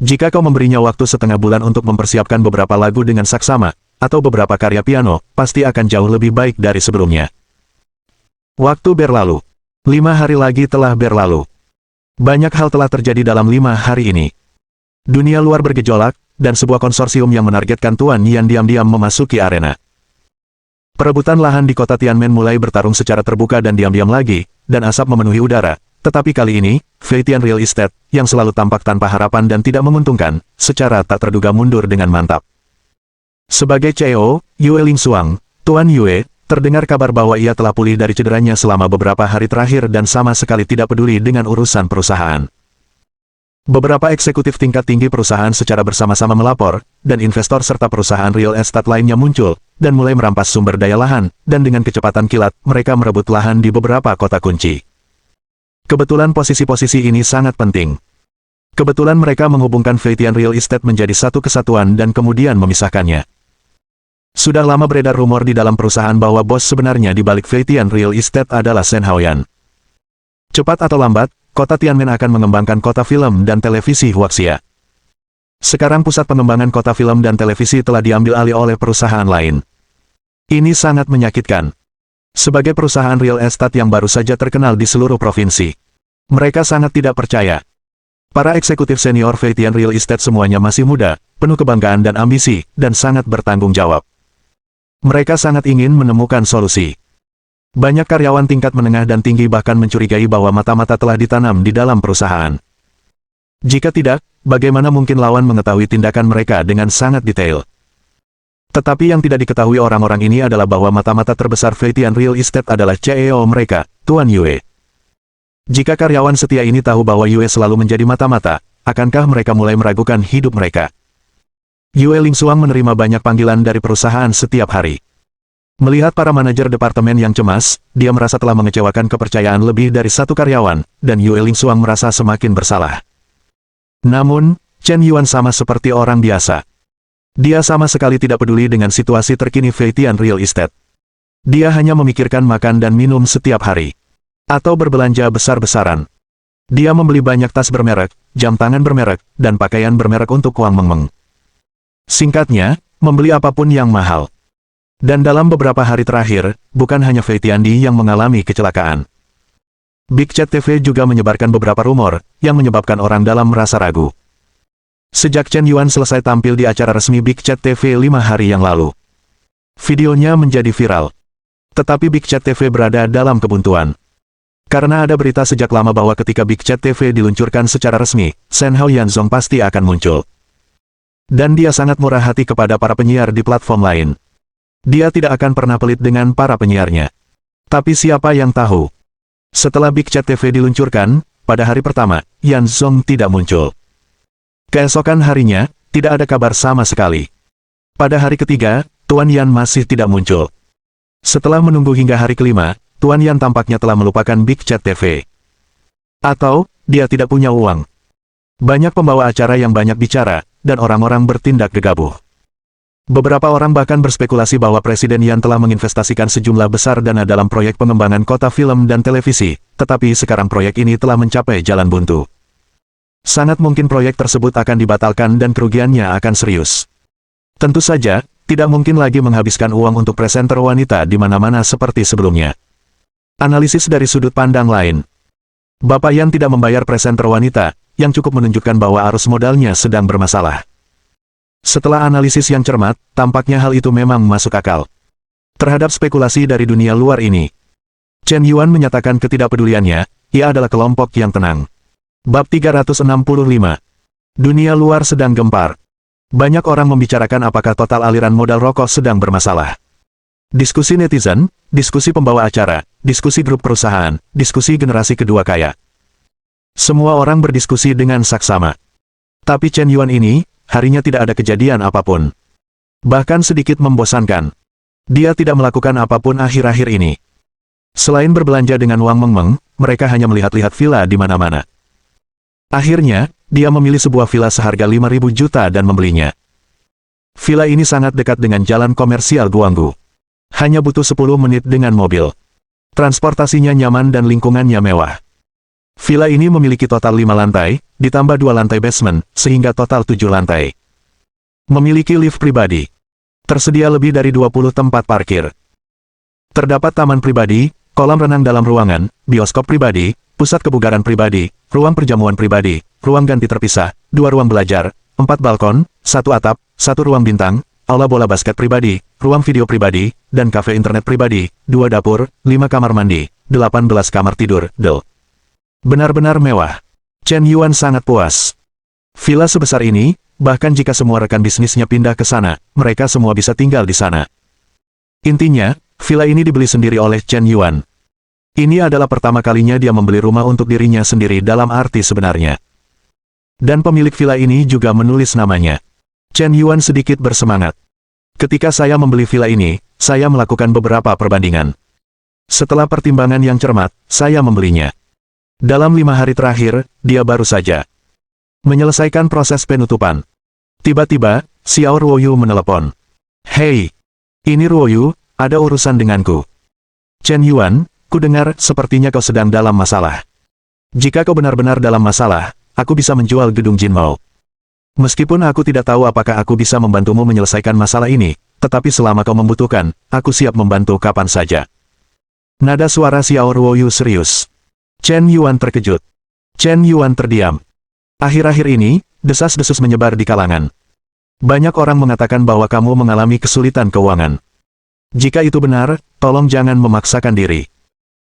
Jika kau memberinya waktu setengah bulan untuk mempersiapkan beberapa lagu dengan saksama, atau beberapa karya piano, pasti akan jauh lebih baik dari sebelumnya. Waktu berlalu. 5 hari lagi telah berlalu. Banyak hal telah terjadi dalam 5 hari ini. Dunia luar bergejolak, dan sebuah konsorsium yang menargetkan Tuan Yan diam-diam memasuki arena. Perebutan lahan di kota Tianmen mulai bertarung secara terbuka dan diam-diam lagi, dan asap memenuhi udara. Tetapi kali ini, Feitian Real Estate, yang selalu tampak tanpa harapan dan tidak menguntungkan, secara tak terduga mundur dengan mantap. Sebagai CEO, Yue Lingsuang, Tuan Yue, terdengar kabar bahwa ia telah pulih dari cederanya selama beberapa hari terakhir dan sama sekali tidak peduli dengan urusan perusahaan. Beberapa eksekutif tingkat tinggi perusahaan secara bersama-sama melapor, dan investor serta perusahaan real estate lainnya muncul, dan mulai merampas sumber daya lahan, dan dengan kecepatan kilat, mereka merebut lahan di beberapa kota kunci. Kebetulan posisi-posisi ini sangat penting. Kebetulan mereka menghubungkan Feitian Real Estate menjadi satu kesatuan dan kemudian memisahkannya. Sudah lama beredar rumor di dalam perusahaan bahwa bos sebenarnya di balik Feitian Real Estate adalah Shen Haoyan. Cepat atau lambat, kota Tianmen akan mengembangkan kota film dan televisi Huaxia. Sekarang pusat pengembangan kota film dan televisi telah diambil alih oleh perusahaan lain. Ini sangat menyakitkan. Sebagai perusahaan real estate yang baru saja terkenal di seluruh provinsi, mereka sangat tidak percaya. Para eksekutif senior Feitian Real Estate semuanya masih muda, penuh kebanggaan dan ambisi, dan sangat bertanggung jawab. Mereka sangat ingin menemukan solusi. Banyak karyawan tingkat menengah dan tinggi bahkan mencurigai bahwa mata-mata telah ditanam di dalam perusahaan. Jika tidak, bagaimana mungkin lawan mengetahui tindakan mereka dengan sangat detail? Tetapi yang tidak diketahui orang-orang ini adalah bahwa mata-mata terbesar Feitian Real Estate adalah CEO mereka, Tuan Yue. Jika karyawan setia ini tahu bahwa Yue selalu menjadi mata-mata, akankah mereka mulai meragukan hidup mereka? Yue Lingsuang menerima banyak panggilan dari perusahaan setiap hari. Melihat para manajer departemen yang cemas, dia merasa telah mengecewakan kepercayaan lebih dari satu karyawan, dan Yue Lingsuang merasa semakin bersalah. Namun, Chen Yuan sama seperti orang biasa. Dia sama sekali tidak peduli dengan situasi terkini Feitian Real Estate. Dia hanya memikirkan makan dan minum setiap hari. Atau berbelanja besar-besaran. Dia membeli banyak tas bermerek, jam tangan bermerek, dan pakaian bermerek untuk Wang Mengmeng. Singkatnya, membeli apapun yang mahal. Dan dalam beberapa hari terakhir, bukan hanya Fei Tiandi yang mengalami kecelakaan. Big Chat TV juga menyebarkan beberapa rumor, yang menyebabkan orang dalam merasa ragu. Sejak Chen Yuan selesai tampil di acara resmi Big Chat TV 5 hari yang lalu. Videonya menjadi viral. Tetapi Big Chat TV berada dalam kebuntuan. Karena ada berita sejak lama bahwa ketika Big Chat TV diluncurkan secara resmi, Shen Haoyanzong pasti akan muncul. Dan dia sangat murah hati kepada para penyiar di platform lain. Dia tidak akan pernah pelit dengan para penyiarnya. Tapi siapa yang tahu? Setelah Big Chat TV diluncurkan, pada hari pertama, Yan Zong tidak muncul. Keesokan harinya, tidak ada kabar sama sekali. Pada hari ketiga, Tuan Yan masih tidak muncul. Setelah menunggu hingga hari kelima, Tuan Yan tampaknya telah melupakan Big Chat TV. Atau, dia tidak punya uang. Banyak pembawa acara yang banyak bicara, dan orang-orang bertindak gegabah. Beberapa orang bahkan berspekulasi bahwa Presiden Yan telah menginvestasikan sejumlah besar dana dalam proyek pengembangan kota film dan televisi, tetapi sekarang proyek ini telah mencapai jalan buntu. Sangat mungkin proyek tersebut akan dibatalkan dan kerugiannya akan serius. Tentu saja, tidak mungkin lagi menghabiskan uang untuk presenter wanita di mana-mana seperti sebelumnya. Analisis dari sudut pandang lain. Bapak Yan tidak membayar presenter wanita, yang cukup menunjukkan bahwa arus modalnya sedang bermasalah. Setelah analisis yang cermat, tampaknya hal itu memang masuk akal. Terhadap spekulasi dari dunia luar ini, Chen Yuan menyatakan ketidakpeduliannya, ia adalah kelompok yang tenang. Bab 365. Dunia luar sedang gempar. Banyak orang membicarakan apakah total aliran modal rokok sedang bermasalah. Diskusi netizen, diskusi pembawa acara, diskusi grup perusahaan, diskusi generasi kedua kaya. Semua orang berdiskusi dengan saksama. Tapi Chen Yuan ini, harinya tidak ada kejadian apapun. Bahkan sedikit membosankan. Dia tidak melakukan apapun akhir-akhir ini. Selain berbelanja dengan Wang Mengmeng, mereka hanya melihat-lihat villa di mana-mana. Akhirnya, dia memilih sebuah villa seharga 5.000 juta dan membelinya. Villa ini sangat dekat dengan jalan komersial Guanggu. Hanya butuh 10 menit dengan mobil. Transportasinya nyaman dan lingkungannya mewah. Villa ini memiliki total 5 lantai, ditambah 2 lantai basement, sehingga total 7 lantai. Memiliki lift pribadi. Tersedia lebih dari 20 tempat parkir. Terdapat taman pribadi, kolam renang dalam ruangan, bioskop pribadi, pusat kebugaran pribadi, ruang perjamuan pribadi, ruang ganti terpisah, 2 ruang belajar, 4 balkon, 1 atap, 1 ruang bintang, aula bola basket pribadi, ruang video pribadi, dan kafe internet pribadi, 2 dapur, 5 kamar mandi, 18 kamar tidur, benar-benar mewah. Chen Yuan sangat puas. Villa sebesar ini, bahkan jika semua rekan bisnisnya pindah ke sana, mereka semua bisa tinggal di sana. Intinya, villa ini dibeli sendiri oleh Chen Yuan. Ini adalah pertama kalinya dia membeli rumah untuk dirinya sendiri dalam arti sebenarnya. Dan pemilik villa ini juga menulis namanya. Chen Yuan sedikit bersemangat. Ketika saya membeli villa ini, saya melakukan beberapa perbandingan. Setelah pertimbangan yang cermat, saya membelinya. Dalam 5 hari terakhir, dia baru saja menyelesaikan proses penutupan. Tiba-tiba, Xiao Ruoyu menelepon. Hei, ini Ruoyu, ada urusan denganku. Chen Yuan, ku dengar sepertinya kau sedang dalam masalah. Jika kau benar-benar dalam masalah, aku bisa menjual gedung Jinmao. Meskipun aku tidak tahu apakah aku bisa membantumu menyelesaikan masalah ini, tetapi selama kau membutuhkan, aku siap membantu kapan saja. Nada suara Xiao Ruoyu serius. Chen Yuan terkejut. Chen Yuan terdiam. Akhir-akhir ini, desas-desus menyebar di kalangan. Banyak orang mengatakan bahwa kamu mengalami kesulitan keuangan. Jika itu benar, tolong jangan memaksakan diri.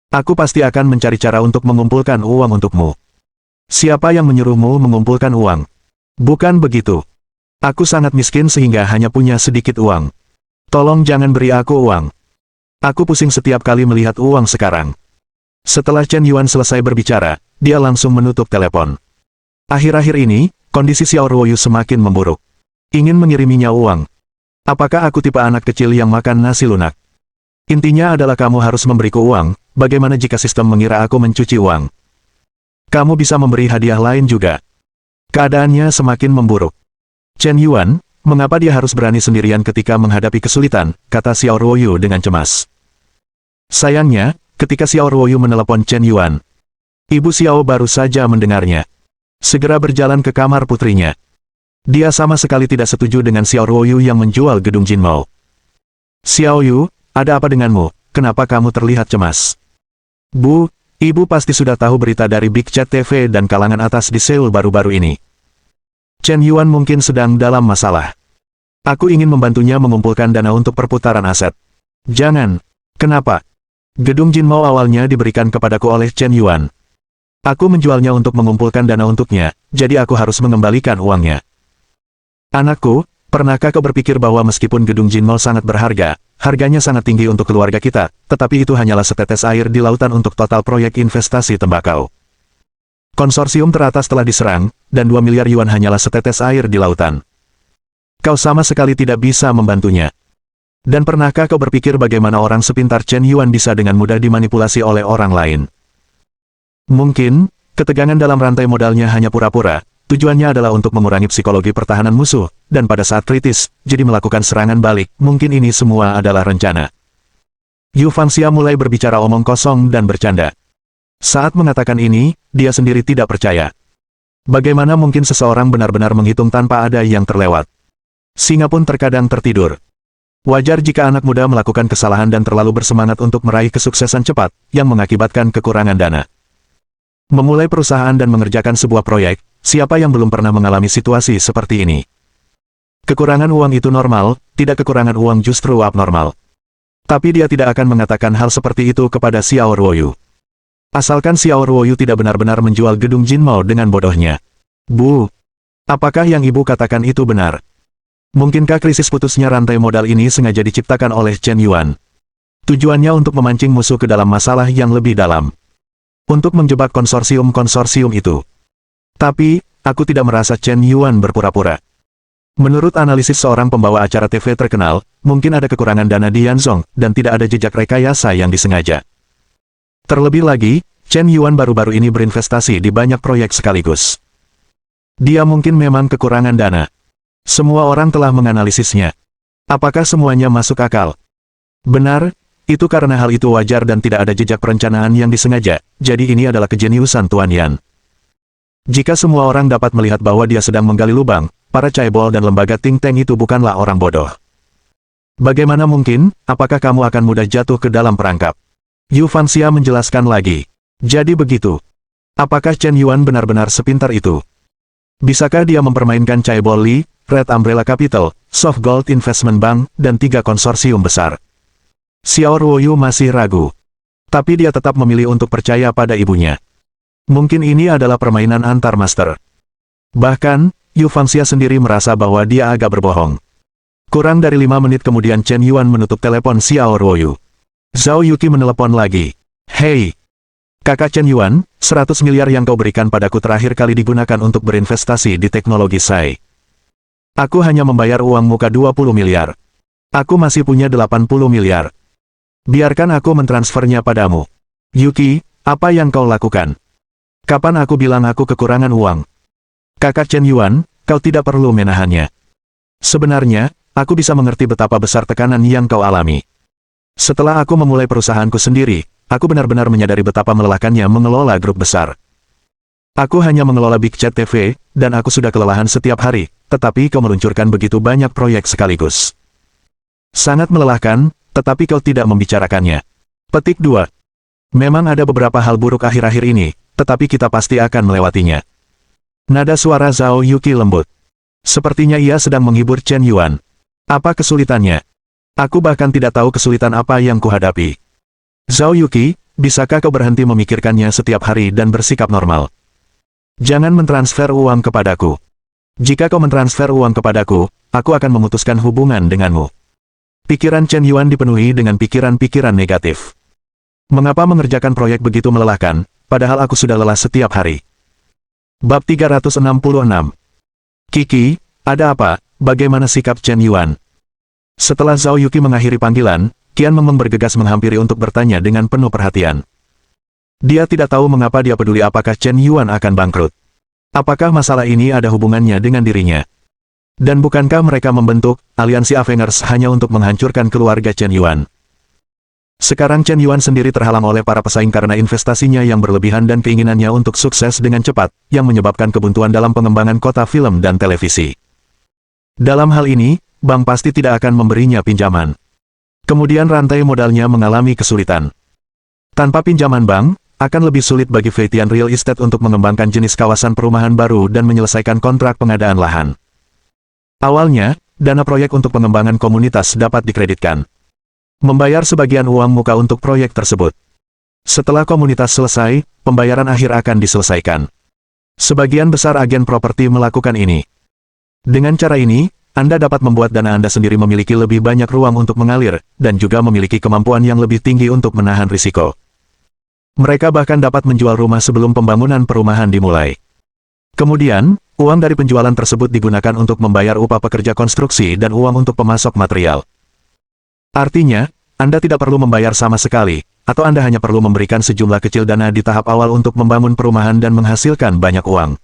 Aku pasti akan mencari cara untuk mengumpulkan uang untukmu. Siapa yang menyuruhmu mengumpulkan uang? Bukan begitu. Aku sangat miskin sehingga hanya punya sedikit uang. Tolong jangan beri aku uang. Aku pusing setiap kali melihat uang sekarang. Setelah Chen Yuan selesai berbicara, dia langsung menutup telepon. Akhir-akhir ini, kondisi Xiao Ruoyu semakin memburuk. Ingin mengiriminya uang. Apakah aku tipe anak kecil yang makan nasi lunak? Intinya adalah kamu harus memberiku uang, bagaimana jika sistem mengira aku mencuci uang? Kamu bisa memberi hadiah lain juga. Keadaannya semakin memburuk. Chen Yuan, mengapa dia harus berani sendirian ketika menghadapi kesulitan, kata Xiao Ruoyu dengan cemas. Sayangnya, ketika Xiao Ruoyu menelepon Chen Yuan, Ibu Xiao baru saja mendengarnya. Segera berjalan ke kamar putrinya. Dia sama sekali tidak setuju dengan Xiao Ruoyu yang menjual gedung Jinmao. Xiao Yu, ada apa denganmu? Kenapa kamu terlihat cemas? Bu, ibu pasti sudah tahu berita dari Big Chat TV dan kalangan atas di Seoul baru-baru ini. Chen Yuan mungkin sedang dalam masalah. Aku ingin membantunya mengumpulkan dana untuk perputaran aset. Jangan. Kenapa? Gedung Jinmao awalnya diberikan kepadaku oleh Chen Yuan. Aku menjualnya untuk mengumpulkan dana untuknya, jadi aku harus mengembalikan uangnya. Anakku, pernahkah kau berpikir bahwa meskipun gedung Jinmao sangat berharga, harganya sangat tinggi untuk keluarga kita, tetapi itu hanyalah setetes air di lautan untuk total proyek investasi tembakau. Konsorsium teratas telah diserang, dan 2 miliar yuan hanyalah setetes air di lautan. Kau sama sekali tidak bisa membantunya. Dan pernahkah kau berpikir bagaimana orang sepintar Chen Yuan bisa dengan mudah dimanipulasi oleh orang lain? Mungkin, ketegangan dalam rantai modalnya hanya pura-pura, tujuannya adalah untuk mengurangi psikologi pertahanan musuh, dan pada saat kritis, jadi melakukan serangan balik, mungkin ini semua adalah rencana. Yu Fangxia mulai berbicara omong kosong dan bercanda. Saat mengatakan ini, dia sendiri tidak percaya. Bagaimana mungkin seseorang benar-benar menghitung tanpa ada yang terlewat? Singa pun terkadang tertidur. Wajar jika anak muda melakukan kesalahan dan terlalu bersemangat untuk meraih kesuksesan cepat, yang mengakibatkan kekurangan dana. Memulai perusahaan dan mengerjakan sebuah proyek, siapa yang belum pernah mengalami situasi seperti ini? Kekurangan uang itu normal, tidak kekurangan uang justru abnormal. Tapi dia tidak akan mengatakan hal seperti itu kepada Xiao Ruoyu. Asalkan Xiao Ruoyu tidak benar-benar menjual gedung Jinmao dengan bodohnya. Bu, apakah yang ibu katakan itu benar? Mungkinkah krisis putusnya rantai modal ini sengaja diciptakan oleh Chen Yuan? Tujuannya untuk memancing musuh ke dalam masalah yang lebih dalam. Untuk menjebak konsorsium-konsorsium itu. Tapi, aku tidak merasa Chen Yuan berpura-pura. Menurut analisis seorang pembawa acara TV terkenal, mungkin ada kekurangan dana di Yanzhong, dan tidak ada jejak rekayasa yang disengaja. Terlebih lagi, Chen Yuan baru-baru ini berinvestasi di banyak proyek sekaligus. Dia mungkin memang kekurangan dana. Semua orang telah menganalisisnya. Apakah semuanya masuk akal? Benar, itu karena hal itu wajar dan tidak ada jejak perencanaan yang disengaja, jadi ini adalah kejeniusan Tuan Yan. Jika semua orang dapat melihat bahwa dia sedang menggali lubang, para caebol dan lembaga think tank itu bukanlah orang bodoh. Bagaimana mungkin, apakah kamu akan mudah jatuh ke dalam perangkap? Yu Fangxia menjelaskan lagi. Jadi begitu. Apakah Chen Yuan benar-benar sepintar itu? Bisakah dia mempermainkan Caebol Li, Red Umbrella Capital, Soft Gold Investment Bank, dan 3 konsorsium besar? Xiao Ruoyu masih ragu. Tapi dia tetap memilih untuk percaya pada ibunya. Mungkin ini adalah permainan antar master. Bahkan, Yu Fangxia sendiri merasa bahwa dia agak berbohong. Kurang dari 5 menit kemudian Chen Yuan menutup telepon Xiao Ruoyu. Zhao Yuqi menelepon lagi. Hei, kakak Chen Yuan, 100 miliar yang kau berikan padaku terakhir kali digunakan untuk berinvestasi di teknologi SAI. Aku hanya membayar uang muka 20 miliar. Aku masih punya 80 miliar. Biarkan aku mentransfernya padamu. Yuki, apa yang kau lakukan? Kapan aku bilang aku kekurangan uang? Kakak Chen Yuan, kau tidak perlu menahannya. Sebenarnya, aku bisa mengerti betapa besar tekanan yang kau alami. Setelah aku memulai perusahaanku sendiri, aku benar-benar menyadari betapa melelahkannya mengelola grup besar. Aku hanya mengelola Big Chat TV, dan aku sudah kelelahan setiap hari, tetapi kau meluncurkan begitu banyak proyek sekaligus. Sangat melelahkan, tetapi kau tidak membicarakannya. Petik 2. Memang ada beberapa hal buruk akhir-akhir ini, tetapi kita pasti akan melewatinya. Nada suara Zhao Yuqi lembut. Sepertinya ia sedang menghibur Chen Yuan. Apa kesulitannya? Aku bahkan tidak tahu kesulitan apa yang kuhadapi. Zhao Yuqi, bisakah kau berhenti memikirkannya setiap hari dan bersikap normal? Jangan mentransfer uang kepadaku. Jika kau mentransfer uang kepadaku, aku akan memutuskan hubungan denganmu. Pikiran Chen Yuan dipenuhi dengan pikiran-pikiran negatif. Mengapa mengerjakan proyek begitu melelahkan, padahal aku sudah lelah setiap hari? Bab 366. Kiki, ada apa? Bagaimana sikap Chen Yuan? Setelah Zhao Yuqi mengakhiri panggilan, Qian Mengmeng bergegas menghampiri untuk bertanya dengan penuh perhatian. Dia tidak tahu mengapa dia peduli apakah Chen Yuan akan bangkrut. Apakah masalah ini ada hubungannya dengan dirinya? Dan bukankah mereka membentuk aliansi Avengers hanya untuk menghancurkan keluarga Chen Yuan? Sekarang Chen Yuan sendiri terhalang oleh para pesaing karena investasinya yang berlebihan dan keinginannya untuk sukses dengan cepat, yang menyebabkan kebuntuan dalam pengembangan kota film dan televisi. Dalam hal ini, bank pasti tidak akan memberinya pinjaman. Kemudian rantai modalnya mengalami kesulitan. Tanpa pinjaman bank, akan lebih sulit bagi Feitian Real Estate untuk mengembangkan jenis kawasan perumahan baru dan menyelesaikan kontrak pengadaan lahan. Awalnya, dana proyek untuk pengembangan komunitas dapat dikreditkan. Membayar sebagian uang muka untuk proyek tersebut. Setelah komunitas selesai, pembayaran akhir akan diselesaikan. Sebagian besar agen properti melakukan ini. Dengan cara ini, Anda dapat membuat dana Anda sendiri memiliki lebih banyak ruang untuk mengalir, dan juga memiliki kemampuan yang lebih tinggi untuk menahan risiko. Mereka bahkan dapat menjual rumah sebelum pembangunan perumahan dimulai. Kemudian, uang dari penjualan tersebut digunakan untuk membayar upah pekerja konstruksi dan uang untuk pemasok material. Artinya, Anda tidak perlu membayar sama sekali, atau Anda hanya perlu memberikan sejumlah kecil dana di tahap awal untuk membangun perumahan dan menghasilkan banyak uang.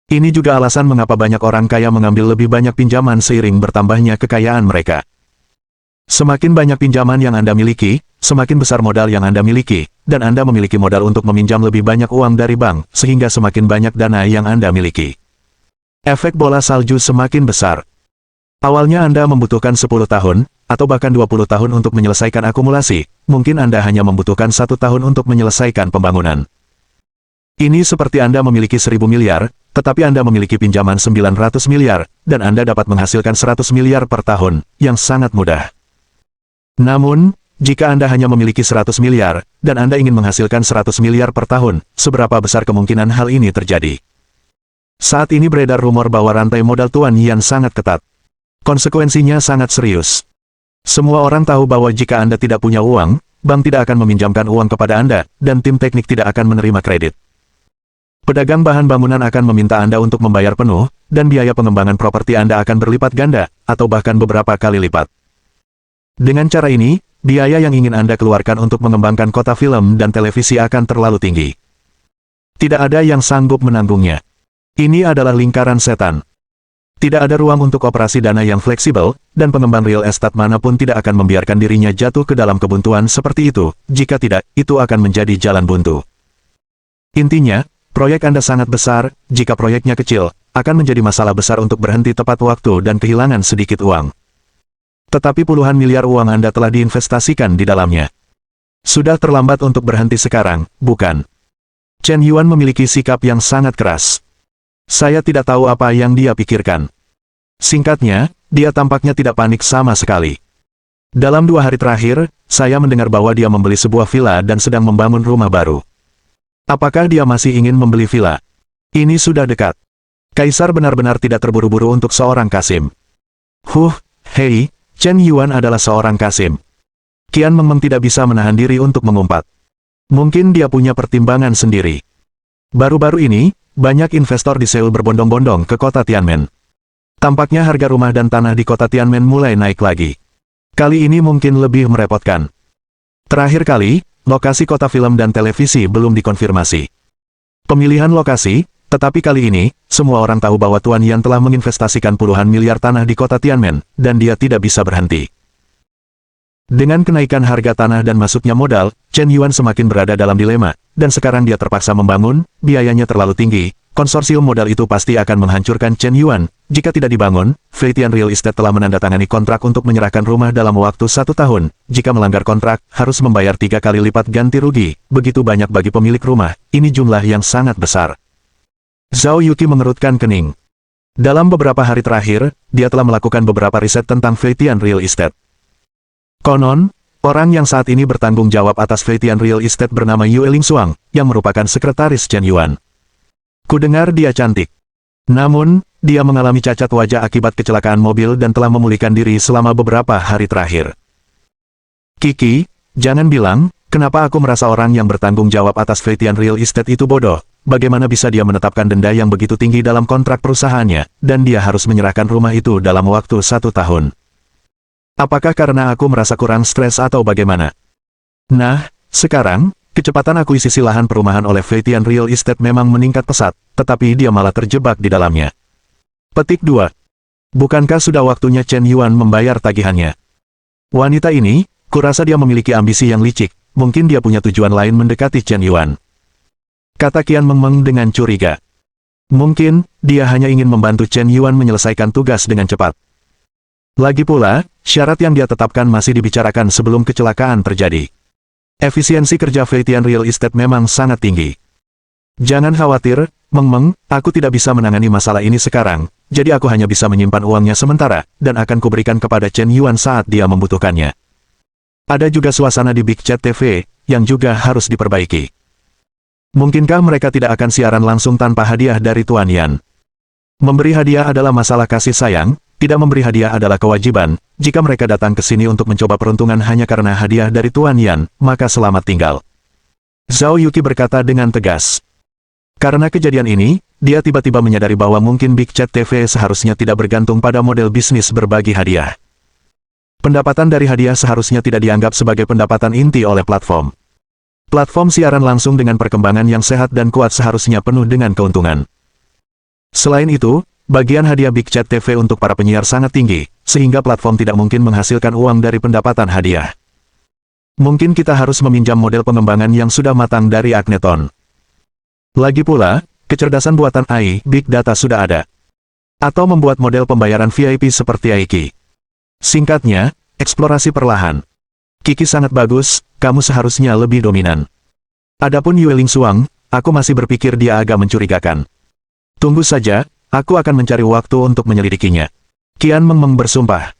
Ini juga alasan mengapa banyak orang kaya mengambil lebih banyak pinjaman seiring bertambahnya kekayaan mereka. Semakin banyak pinjaman yang Anda miliki, semakin besar modal yang Anda miliki, dan Anda memiliki modal untuk meminjam lebih banyak uang dari bank, sehingga semakin banyak dana yang Anda miliki. Efek bola salju semakin besar. Awalnya Anda membutuhkan 10 tahun, atau bahkan 20 tahun untuk menyelesaikan akumulasi, mungkin Anda hanya membutuhkan 1 tahun untuk menyelesaikan pembangunan. Ini seperti Anda memiliki 1000 miliar, tetapi Anda memiliki pinjaman 900 miliar, dan Anda dapat menghasilkan 100 miliar per tahun, yang sangat mudah. Namun, jika Anda hanya memiliki 100 miliar, dan Anda ingin menghasilkan 100 miliar per tahun, seberapa besar kemungkinan hal ini terjadi? Saat ini beredar rumor bahwa rantai modal Tuan Yan sangat ketat. Konsekuensinya sangat serius. Semua orang tahu bahwa jika Anda tidak punya uang, bank tidak akan meminjamkan uang kepada Anda, dan tim teknik tidak akan menerima kredit. Pedagang bahan bangunan akan meminta Anda untuk membayar penuh, dan biaya pengembangan properti Anda akan berlipat ganda, atau bahkan beberapa kali lipat. Dengan cara ini, biaya yang ingin Anda keluarkan untuk mengembangkan kota film dan televisi akan terlalu tinggi. Tidak ada yang sanggup menanggungnya. Ini adalah lingkaran setan. Tidak ada ruang untuk operasi dana yang fleksibel, dan pengembang real estate manapun tidak akan membiarkan dirinya jatuh ke dalam kebuntuan seperti itu, jika tidak, itu akan menjadi jalan buntu. Intinya, proyek Anda sangat besar, jika proyeknya kecil, akan menjadi masalah besar untuk berhenti tepat waktu dan kehilangan sedikit uang. Tetapi puluhan miliar uang Anda telah diinvestasikan di dalamnya. Sudah terlambat untuk berhenti sekarang, bukan? Chen Yuan memiliki sikap yang sangat keras. Saya tidak tahu apa yang dia pikirkan. Singkatnya, dia tampaknya tidak panik sama sekali. Dalam 2 hari terakhir, saya mendengar bahwa dia membeli sebuah villa dan sedang membangun rumah baru. Apakah dia masih ingin membeli villa? Ini sudah dekat. Kaisar benar-benar tidak terburu-buru untuk seorang kasim. Hei, Chen Yuan adalah seorang kasim. Qian Mengmeng tidak bisa menahan diri untuk mengumpat. Mungkin dia punya pertimbangan sendiri. Baru-baru ini, banyak investor di Seoul berbondong-bondong ke kota Tianmen. Tampaknya harga rumah dan tanah di kota Tianmen mulai naik lagi. Kali ini mungkin lebih merepotkan. Terakhir kali, lokasi kota film dan televisi belum dikonfirmasi. Pemilihan lokasi, tetapi kali ini, semua orang tahu bahwa Tuan Yan telah menginvestasikan puluhan miliar tanah di kota Tianmen, dan dia tidak bisa berhenti. Dengan kenaikan harga tanah dan masuknya modal, Chen Yuan semakin berada dalam dilema, dan sekarang dia terpaksa membangun, biayanya terlalu tinggi, konsorsium modal itu pasti akan menghancurkan Chen Yuan. Jika tidak dibangun, Feitian Real Estate telah menandatangani kontrak untuk menyerahkan rumah dalam waktu 1 tahun. Jika melanggar kontrak, harus membayar 3 kali lipat ganti rugi, begitu banyak bagi pemilik rumah, ini jumlah yang sangat besar. Zhao Yuqi mengerutkan kening. Dalam beberapa hari terakhir, dia telah melakukan beberapa riset tentang Feitian Real Estate. Konon, orang yang saat ini bertanggung jawab atas Feitian Real Estate bernama Yue Lingxuang, yang merupakan sekretaris Chen Yuan. Kudengar dia cantik. Namun, dia mengalami cacat wajah akibat kecelakaan mobil dan telah memulihkan diri selama beberapa hari terakhir. Kiki, jangan bilang, kenapa aku merasa orang yang bertanggung jawab atas Feitian Real Estate itu bodoh. Bagaimana bisa dia menetapkan denda yang begitu tinggi dalam kontrak perusahaannya, dan dia harus menyerahkan rumah itu dalam waktu 1 tahun. Apakah karena aku merasa kurang stres atau bagaimana? Nah, sekarang, kecepatan akuisisi lahan perumahan oleh Feitian Real Estate memang meningkat pesat, tetapi dia malah terjebak di dalamnya. Petik 2. Bukankah sudah waktunya Chen Yuan membayar tagihannya? Wanita ini, kurasa dia memiliki ambisi yang licik, mungkin dia punya tujuan lain mendekati Chen Yuan. Kata Qian Mengmeng dengan curiga. Mungkin, dia hanya ingin membantu Chen Yuan menyelesaikan tugas dengan cepat. Lagi pula, syarat yang dia tetapkan masih dibicarakan sebelum kecelakaan terjadi. Efisiensi kerja Feitian Real Estate memang sangat tinggi. Jangan khawatir, Mengmeng, aku tidak bisa menangani masalah ini sekarang, jadi aku hanya bisa menyimpan uangnya sementara, dan akan kuberikan kepada Chen Yuan saat dia membutuhkannya. Ada juga suasana di Big Chat TV, yang juga harus diperbaiki. Mungkinkah mereka tidak akan siaran langsung tanpa hadiah dari Tuan Yan? Memberi hadiah adalah masalah kasih sayang, tidak memberi hadiah adalah kewajiban. Jika mereka datang ke sini untuk mencoba peruntungan hanya karena hadiah dari Tuan Yan, maka selamat tinggal. Zhao Yuqi berkata dengan tegas. Karena kejadian ini, dia tiba-tiba menyadari bahwa mungkin Big Chat TV seharusnya tidak bergantung pada model bisnis berbagi hadiah. Pendapatan dari hadiah seharusnya tidak dianggap sebagai pendapatan inti oleh platform. Platform siaran langsung dengan perkembangan yang sehat dan kuat seharusnya penuh dengan keuntungan. Selain itu, bagian hadiah Big Chat TV untuk para penyiar sangat tinggi, sehingga platform tidak mungkin menghasilkan uang dari pendapatan hadiah. Mungkin kita harus meminjam model pengembangan yang sudah matang dari Agneton. Lagi pula, kecerdasan buatan AI, Big Data sudah ada. Atau membuat model pembayaran VIP seperti Aiki. Singkatnya, eksplorasi perlahan. Kiki sangat bagus, kamu seharusnya lebih dominan. Adapun Yue Lingsuang, aku masih berpikir dia agak mencurigakan. Tunggu saja, aku akan mencari waktu untuk menyelidikinya. Qian Mengmeng bersumpah.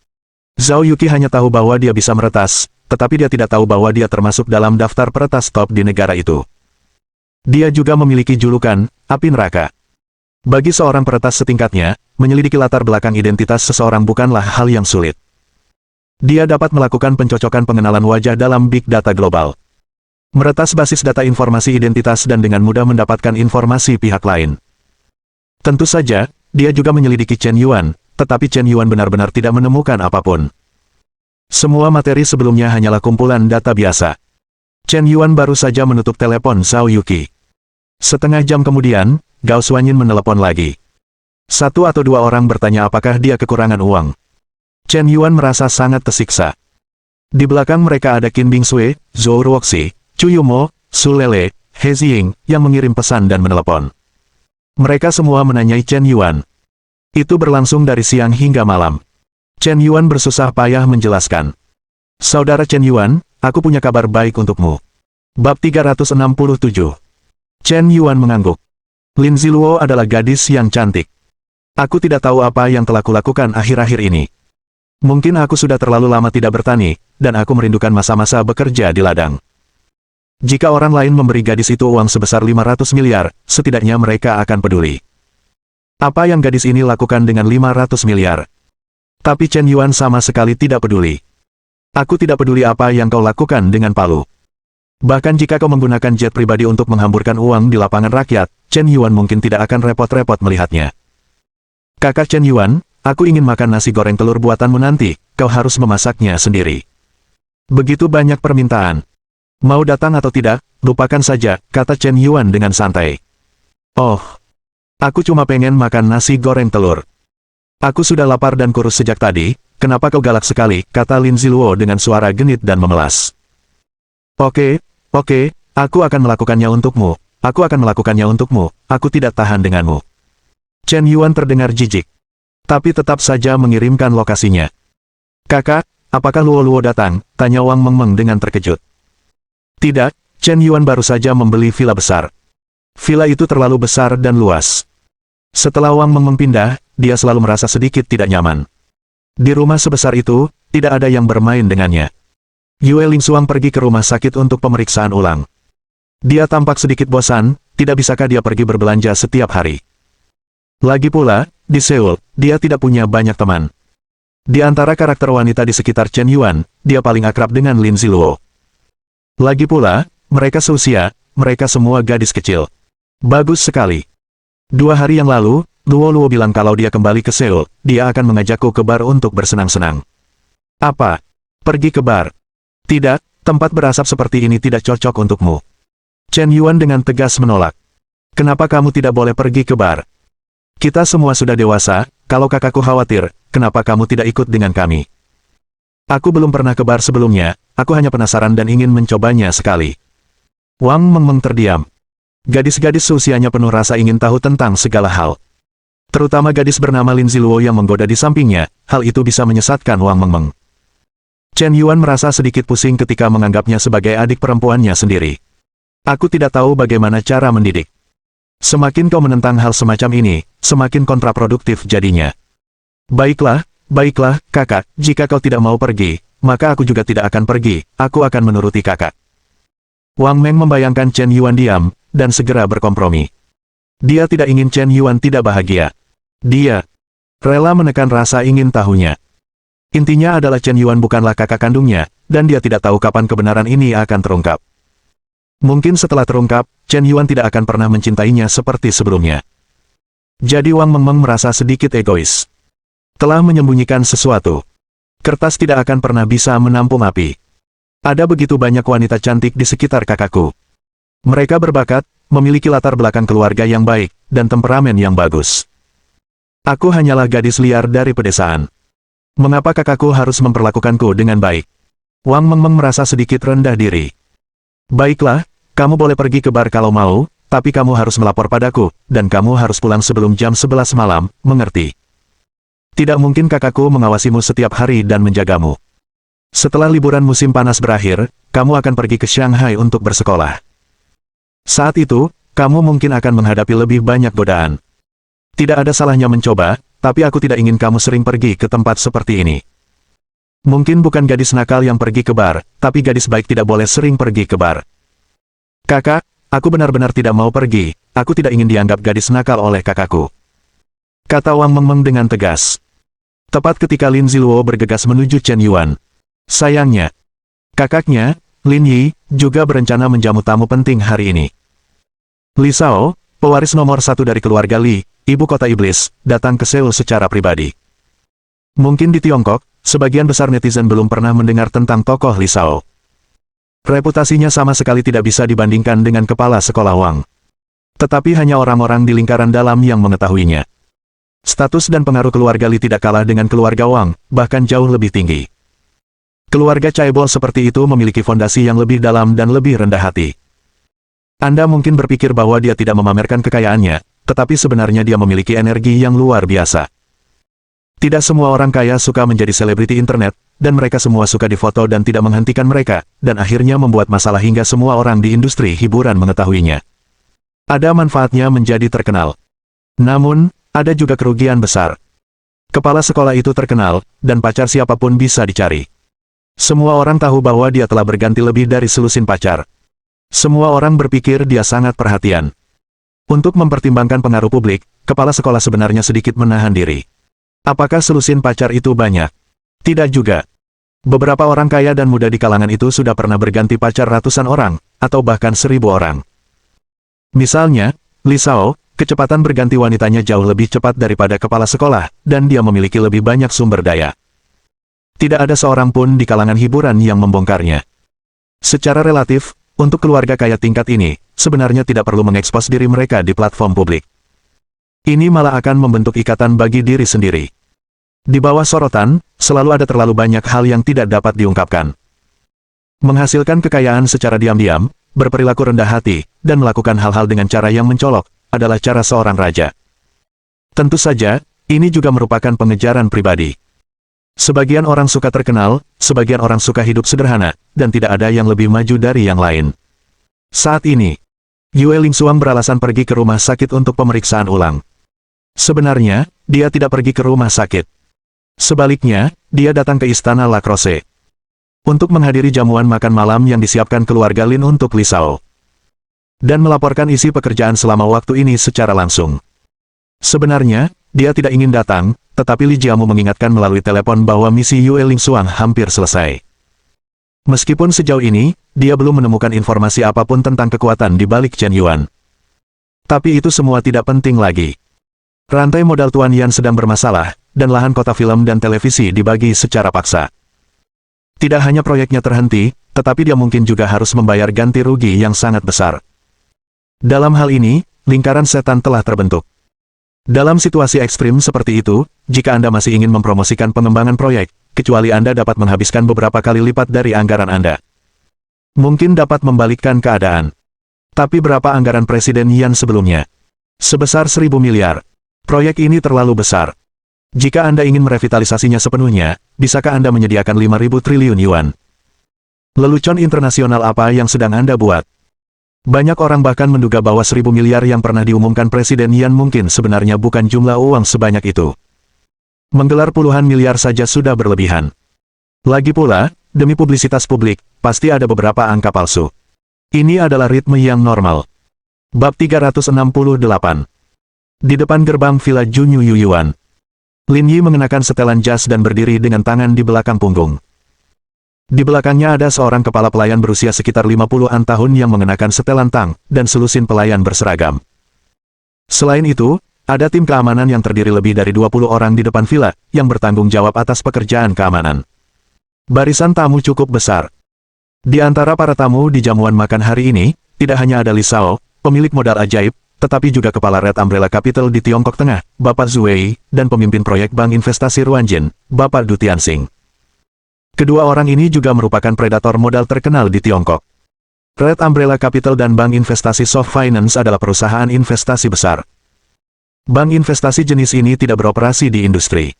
Zhao Yuqi hanya tahu bahwa dia bisa meretas, tetapi dia tidak tahu bahwa dia termasuk dalam daftar peretas top di negara itu. Dia juga memiliki julukan, Api Neraka. Bagi seorang peretas setingkatnya, menyelidiki latar belakang identitas seseorang bukanlah hal yang sulit. Dia dapat melakukan pencocokan pengenalan wajah dalam Big Data global. Meretas basis data informasi identitas dan dengan mudah mendapatkan informasi pihak lain. Tentu saja, dia juga menyelidiki Chen Yuan, tetapi Chen Yuan benar-benar tidak menemukan apapun. Semua materi sebelumnya hanyalah kumpulan data biasa. Chen Yuan baru saja menutup telepon Zhao Yuqi. Setengah jam kemudian, Gao Xuanyin menelepon lagi. Satu atau dua orang bertanya apakah dia kekurangan uang. Chen Yuan merasa sangat tersiksa. Di belakang mereka ada Qin Bingsui, Zhou Ruoxi, Chu Yumo, Su Lele, He Ziying, yang mengirim pesan dan menelepon. Mereka semua menanyai Chen Yuan. Itu berlangsung dari siang hingga malam. Chen Yuan bersusah payah menjelaskan. Saudara Chen Yuan, aku punya kabar baik untukmu. Bab 367. Chen Yuan mengangguk. Lin Ziluo adalah gadis yang cantik. Aku tidak tahu apa yang telah kulakukan akhir-akhir ini. Mungkin aku sudah terlalu lama tidak bertani, dan aku merindukan masa-masa bekerja di ladang. Jika orang lain memberi gadis itu uang sebesar 500 miliar, setidaknya mereka akan peduli. Apa yang gadis ini lakukan dengan 500 miliar? Tapi Chen Yuan sama sekali tidak peduli. Aku tidak peduli apa yang kau lakukan dengan Palu. Bahkan jika kau menggunakan jet pribadi untuk menghamburkan uang di lapangan rakyat, Chen Yuan mungkin tidak akan repot-repot melihatnya. Kakak Chen Yuan, aku ingin makan nasi goreng telur buatanmu nanti, kau harus memasaknya sendiri. Begitu banyak permintaan. Mau datang atau tidak, lupakan saja, kata Chen Yuan dengan santai. Oh, aku cuma pengen makan nasi goreng telur. Aku sudah lapar dan kurus sejak tadi, kenapa kau galak sekali, kata Lin Ziluo dengan suara genit dan memelas. Oke, aku akan melakukannya untukmu, aku tidak tahan denganmu. Chen Yuan terdengar jijik. Tapi tetap saja mengirimkan lokasinya. Kakak, apakah Luo datang? Tanya Wang Mengmeng dengan terkejut. Tidak, Chen Yuan baru saja membeli villa besar. Villa itu terlalu besar dan luas. Setelah Wang Mengmeng pindah, dia selalu merasa sedikit tidak nyaman. Di rumah sebesar itu, tidak ada yang bermain dengannya. Yue Lingsuang pergi ke rumah sakit untuk pemeriksaan ulang. Dia tampak sedikit bosan, tidak bisakah dia pergi berbelanja setiap hari. Lagi pula, di Seoul, dia tidak punya banyak teman. Di antara karakter wanita di sekitar Chen Yuan, dia paling akrab dengan Lin Ziluo. Lagi pula, mereka seusia, mereka semua gadis kecil. Bagus sekali. 2 hari yang lalu, Luo bilang kalau dia kembali ke Seoul, dia akan mengajakku ke bar untuk bersenang-senang. Apa? Pergi ke bar? Tidak, tempat berasap seperti ini tidak cocok untukmu. Chen Yuan dengan tegas menolak. Kenapa kamu tidak boleh pergi ke bar? Kita semua sudah dewasa, kalau kakakku khawatir, kenapa kamu tidak ikut dengan kami? Aku belum pernah ke bar sebelumnya, aku hanya penasaran dan ingin mencobanya sekali. Wang Mengmeng terdiam. Gadis-gadis seusianya penuh rasa ingin tahu tentang segala hal. Terutama gadis bernama Lin Ziluo yang menggoda di sampingnya, hal itu bisa menyesatkan Wang Mengmeng. Chen Yuan merasa sedikit pusing ketika menganggapnya sebagai adik perempuannya sendiri. Aku tidak tahu bagaimana cara mendidik. Semakin kau menentang hal semacam ini, semakin kontraproduktif jadinya. Baiklah, baiklah, kakak, jika kau tidak mau pergi, maka aku juga tidak akan pergi, aku akan menuruti kakak. Wang Meng membayangkan Chen Yuan diam, dan segera berkompromi. Dia tidak ingin Chen Yuan tidak bahagia. Dia rela menekan rasa ingin tahunya. Intinya adalah Chen Yuan bukanlah kakak kandungnya, dan dia tidak tahu kapan kebenaran ini akan terungkap. Mungkin setelah terungkap, Chen Yuan tidak akan pernah mencintainya seperti sebelumnya. Jadi Wang Mengmeng merasa sedikit egois. Telah menyembunyikan sesuatu. Kertas tidak akan pernah bisa menampung api. Ada begitu banyak wanita cantik di sekitar kakakku. Mereka berbakat, memiliki latar belakang keluarga yang baik, dan temperamen yang bagus. Aku hanyalah gadis liar dari pedesaan. Mengapa kakakku harus memperlakukanku dengan baik? Wang Mengmeng merasa sedikit rendah diri. Baiklah, kamu boleh pergi ke bar kalau mau, tapi kamu harus melapor padaku, dan kamu harus pulang sebelum jam 11 malam, mengerti? Tidak mungkin kakakku mengawasimu setiap hari dan menjagamu. Setelah liburan musim panas berakhir, kamu akan pergi ke Shanghai untuk bersekolah. Saat itu, kamu mungkin akan menghadapi lebih banyak godaan. Tidak ada salahnya mencoba, tapi aku tidak ingin kamu sering pergi ke tempat seperti ini. Mungkin bukan gadis nakal yang pergi ke bar, tapi gadis baik tidak boleh sering pergi ke bar. Kakak, aku benar-benar tidak mau pergi, aku tidak ingin dianggap gadis nakal oleh kakakku. Kata Wang Mengmeng dengan tegas. Tepat ketika Lin Ziluo bergegas menuju Chen Yuan. Sayangnya, kakaknya, Lin Yi, juga berencana menjamu tamu penting hari ini. Li Shao, pewaris nomor 1 dari keluarga Li, ibu kota iblis, datang ke Seoul secara pribadi. Mungkin di Tiongkok, sebagian besar netizen belum pernah mendengar tentang tokoh Li Shao. Reputasinya sama sekali tidak bisa dibandingkan dengan kepala sekolah Wang. Tetapi hanya orang-orang di lingkaran dalam yang mengetahuinya. Status dan pengaruh keluarga Li tidak kalah dengan keluarga Wang, bahkan jauh lebih tinggi. Keluarga Chaebol seperti itu memiliki fondasi yang lebih dalam dan lebih rendah hati. Anda mungkin berpikir bahwa dia tidak memamerkan kekayaannya, tetapi sebenarnya dia memiliki energi yang luar biasa. Tidak semua orang kaya suka menjadi selebriti internet, dan mereka semua suka difoto dan tidak menghentikan mereka, dan akhirnya membuat masalah hingga semua orang di industri hiburan mengetahuinya. Ada manfaatnya menjadi terkenal. Namun, ada juga kerugian besar. Kepala sekolah itu terkenal, dan pacar siapapun bisa dicari. Semua orang tahu bahwa dia telah berganti lebih dari selusin pacar. Semua orang berpikir dia sangat perhatian. Untuk mempertimbangkan pengaruh publik, kepala sekolah sebenarnya sedikit menahan diri. Apakah selusin pacar itu banyak? Tidak juga. Beberapa orang kaya dan muda di kalangan itu sudah pernah berganti pacar ratusan orang, atau bahkan 1000 orang. Misalnya, Li Shao, kecepatan berganti wanitanya jauh lebih cepat daripada kepala sekolah, dan dia memiliki lebih banyak sumber daya. Tidak ada seorang pun di kalangan hiburan yang membongkarnya. Secara relatif, untuk keluarga kaya tingkat ini, sebenarnya tidak perlu mengekspos diri mereka di platform publik. Ini malah akan membentuk ikatan bagi diri sendiri. Di bawah sorotan, selalu ada terlalu banyak hal yang tidak dapat diungkapkan. Menghasilkan kekayaan secara diam-diam, berperilaku rendah hati, dan melakukan hal-hal dengan cara yang mencolok, adalah cara seorang raja. Tentu saja, ini juga merupakan pengejaran pribadi. Sebagian orang suka terkenal, sebagian orang suka hidup sederhana, dan tidak ada yang lebih maju dari yang lain. Saat ini, Yue Lingsuang beralasan pergi ke rumah sakit untuk pemeriksaan ulang. Sebenarnya, dia tidak pergi ke rumah sakit. Sebaliknya, dia datang ke istana La Crosse untuk menghadiri jamuan makan malam yang disiapkan keluarga Lin untuk Li Shao, dan melaporkan isi pekerjaan selama waktu ini secara langsung. Sebenarnya, dia tidak ingin datang, tetapi Li Jiamu mengingatkan melalui telepon bahwa misi Yue Lingsuang hampir selesai. Meskipun sejauh ini, dia belum menemukan informasi apapun tentang kekuatan di balik Chen Yuan. Tapi itu semua tidak penting lagi. Rantai modal Tuan Yan sedang bermasalah, dan lahan kota film dan televisi dibagi secara paksa. Tidak hanya proyeknya terhenti, tetapi dia mungkin juga harus membayar ganti rugi yang sangat besar. Dalam hal ini, lingkaran setan telah terbentuk. Dalam situasi ekstrim seperti itu, jika Anda masih ingin mempromosikan pengembangan proyek, kecuali Anda dapat menghabiskan beberapa kali lipat dari anggaran Anda. Mungkin dapat membalikkan keadaan. Tapi berapa anggaran Presiden Yan sebelumnya? Sebesar 1.000 miliar. Proyek ini terlalu besar. Jika Anda ingin merevitalisasinya sepenuhnya, bisakah Anda menyediakan 5.000 triliun yuan? Lelucon internasional apa yang sedang Anda buat? Banyak orang bahkan menduga bahwa 1.000 miliar yang pernah diumumkan Presiden Yan mungkin sebenarnya bukan jumlah uang sebanyak itu. Menggelar puluhan miliar saja sudah berlebihan. Lagi pula, demi publisitas publik, pasti ada beberapa angka palsu. Ini adalah ritme yang normal. Bab 368. Di depan gerbang Villa Junyu Yuyuan, Lin Yi mengenakan setelan jas dan berdiri dengan tangan di belakang punggung. Di belakangnya ada seorang kepala pelayan berusia sekitar 50-an tahun yang mengenakan setelan tang, dan selusin pelayan berseragam. Selain itu, ada tim keamanan yang terdiri lebih dari 20 orang di depan villa, yang bertanggung jawab atas pekerjaan keamanan. Barisan tamu cukup besar. Di antara para tamu di jamuan makan hari ini, tidak hanya ada Li Shao, pemilik modal ajaib, tetapi juga kepala Red Umbrella Capital di Tiongkok Tengah, Bapak Zhu Wei, dan pemimpin proyek bank investasi Ruanjin, Bapak Du Tianxing. Kedua orang ini juga merupakan predator modal terkenal di Tiongkok. Red Umbrella Capital dan Bank Investasi Soft Finance adalah perusahaan investasi besar. Bank investasi jenis ini tidak beroperasi di industri.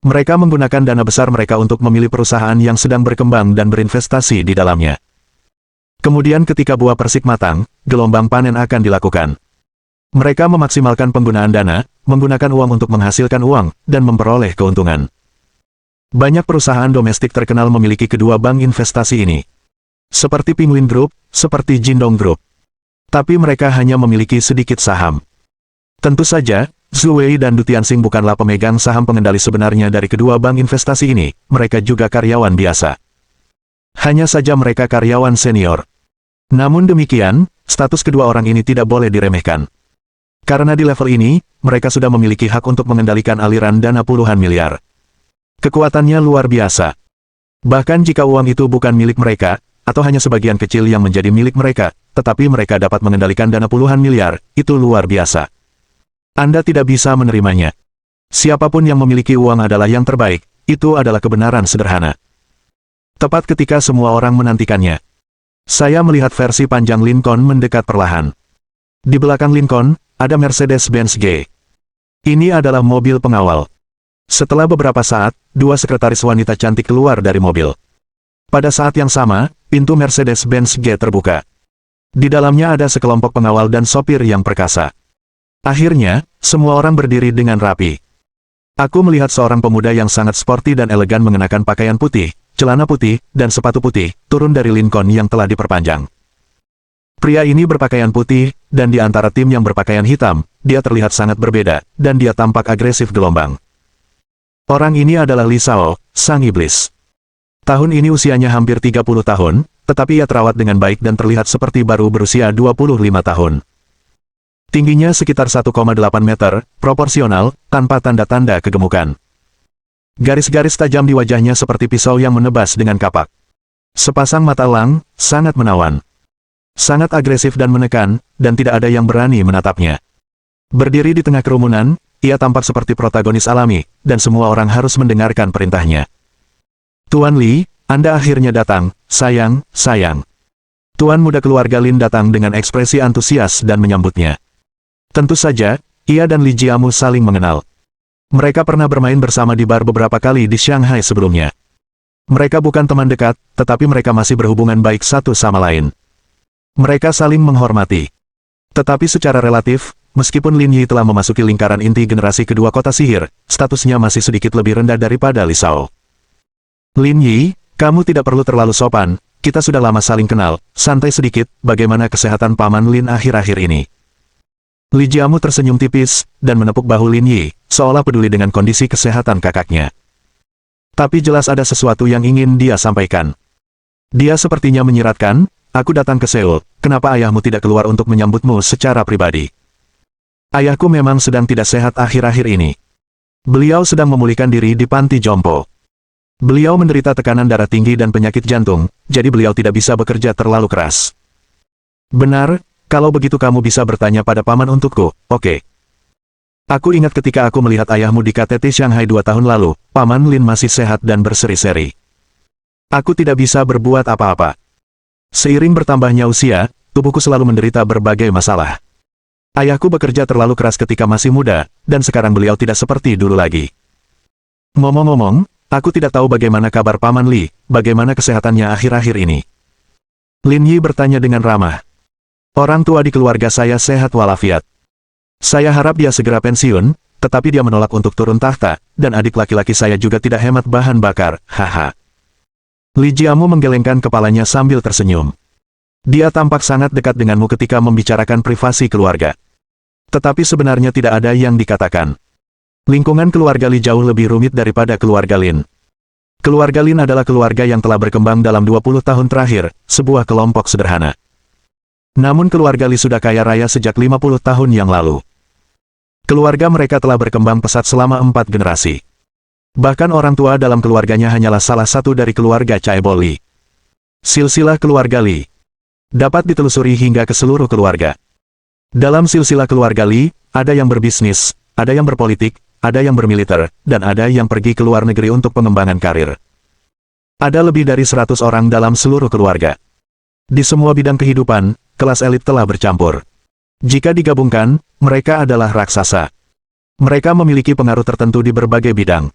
Mereka menggunakan dana besar mereka untuk memilih perusahaan yang sedang berkembang dan berinvestasi di dalamnya. Kemudian ketika buah persik matang, gelombang panen akan dilakukan. Mereka memaksimalkan penggunaan dana, menggunakan uang untuk menghasilkan uang, dan memperoleh keuntungan. Banyak perusahaan domestik terkenal memiliki kedua bank investasi ini. Seperti Penguin Group, seperti Jindong Group. Tapi mereka hanya memiliki sedikit saham. Tentu saja, Zhu Wei dan Du Tianxing bukanlah pemegang saham pengendali sebenarnya dari kedua bank investasi ini, mereka juga karyawan biasa. Hanya saja mereka karyawan senior. Namun demikian, status kedua orang ini tidak boleh diremehkan. Karena di level ini, mereka sudah memiliki hak untuk mengendalikan aliran dana puluhan miliar. Kekuatannya luar biasa. Bahkan jika uang itu bukan milik mereka, atau hanya sebagian kecil yang menjadi milik mereka, tetapi mereka dapat mengendalikan dana puluhan miliar, itu luar biasa. Anda tidak bisa menerimanya. Siapapun yang memiliki uang adalah yang terbaik, itu adalah kebenaran sederhana. Tepat ketika semua orang menantikannya, saya melihat versi panjang Lincoln mendekat perlahan. Di belakang Lincoln, ada Mercedes-Benz G. Ini adalah mobil pengawal. Setelah beberapa saat, dua sekretaris wanita cantik keluar dari mobil. Pada saat yang sama, pintu Mercedes-Benz G terbuka. Di dalamnya ada sekelompok pengawal dan sopir yang perkasa. Akhirnya, semua orang berdiri dengan rapi. Aku melihat seorang pemuda yang sangat sporty dan elegan mengenakan pakaian putih, celana putih, dan sepatu putih, turun dari Lincoln yang telah diperpanjang. Pria ini berpakaian putih, dan di antara tim yang berpakaian hitam, dia terlihat sangat berbeda, dan dia tampak agresif gelombang. Orang ini adalah Li Shao, sang iblis. Tahun ini usianya hampir 30 tahun, tetapi ia terawat dengan baik dan terlihat seperti baru berusia 25 tahun. Tingginya sekitar 1,8 meter, proporsional, tanpa tanda-tanda kegemukan. Garis-garis tajam di wajahnya seperti pisau yang menebas dengan kapak. Sepasang mata elang, sangat menawan. Sangat agresif dan menekan, dan tidak ada yang berani menatapnya. Berdiri di tengah kerumunan, ia tampak seperti protagonis alami, dan semua orang harus mendengarkan perintahnya. Tuan Li, Anda akhirnya datang, sayang. Tuan muda keluarga Lin datang dengan ekspresi antusias dan menyambutnya. Tentu saja, ia dan Li Jiamu saling mengenal. Mereka pernah bermain bersama di bar beberapa kali di Shanghai sebelumnya. Mereka bukan teman dekat, tetapi mereka masih berhubungan baik satu sama lain. Mereka saling menghormati. Tetapi secara relatif, meskipun Lin Yi telah memasuki lingkaran inti generasi kedua kota sihir, statusnya masih sedikit lebih rendah daripada Li Shao. Lin Yi, kamu tidak perlu terlalu sopan, kita sudah lama saling kenal, santai sedikit, bagaimana kesehatan Paman Lin akhir-akhir ini? Li Jiamu tersenyum tipis, dan menepuk bahu Lin Yi, seolah peduli dengan kondisi kesehatan kakaknya. Tapi jelas ada sesuatu yang ingin dia sampaikan. Dia sepertinya menyiratkan, aku datang ke Seoul, kenapa ayahmu tidak keluar untuk menyambutmu secara pribadi? Ayahku memang sedang tidak sehat akhir-akhir ini. Beliau sedang memulihkan diri di panti jompo. Beliau menderita tekanan darah tinggi dan penyakit jantung, jadi beliau tidak bisa bekerja terlalu keras. Benar, kalau begitu kamu bisa bertanya pada paman untukku, oke. Aku ingat ketika aku melihat ayahmu di KTT Shanghai 2 tahun lalu, Paman Lin masih sehat dan berseri-seri. Aku tidak bisa berbuat apa-apa. Seiring bertambahnya usia, tubuhku selalu menderita berbagai masalah. Ayahku bekerja terlalu keras ketika masih muda, dan sekarang beliau tidak seperti dulu lagi. Ngomong-ngomong, aku tidak tahu bagaimana kabar Paman Li, bagaimana kesehatannya akhir-akhir ini. Lin Yi bertanya dengan ramah. Orang tua di keluarga saya sehat walafiat. Saya harap dia segera pensiun, tetapi dia menolak untuk turun tahta, dan adik laki-laki saya juga tidak hemat bahan bakar, haha. Li Jiamu menggelengkan kepalanya sambil tersenyum. Dia tampak sangat dekat denganmu ketika membicarakan privasi keluarga. Tetapi sebenarnya tidak ada yang dikatakan. Lingkungan keluarga Li jauh lebih rumit daripada keluarga Lin. Keluarga Lin adalah keluarga yang telah berkembang dalam 20 tahun terakhir, sebuah kelompok sederhana. Namun keluarga Li sudah kaya raya sejak 50 tahun yang lalu. Keluarga mereka telah berkembang pesat selama 4 generasi. Bahkan orang tua dalam keluarganya hanyalah salah satu dari keluarga Chaebol Li. Silsilah keluarga Li dapat ditelusuri hingga ke seluruh keluarga. Dalam silsilah keluarga Li, ada yang berbisnis, ada yang berpolitik, ada yang bermiliter, dan ada yang pergi ke luar negeri untuk pengembangan karir. Ada lebih dari 100 orang dalam seluruh keluarga. Di semua bidang kehidupan, kelas elit telah bercampur. Jika digabungkan, mereka adalah raksasa. Mereka memiliki pengaruh tertentu di berbagai bidang.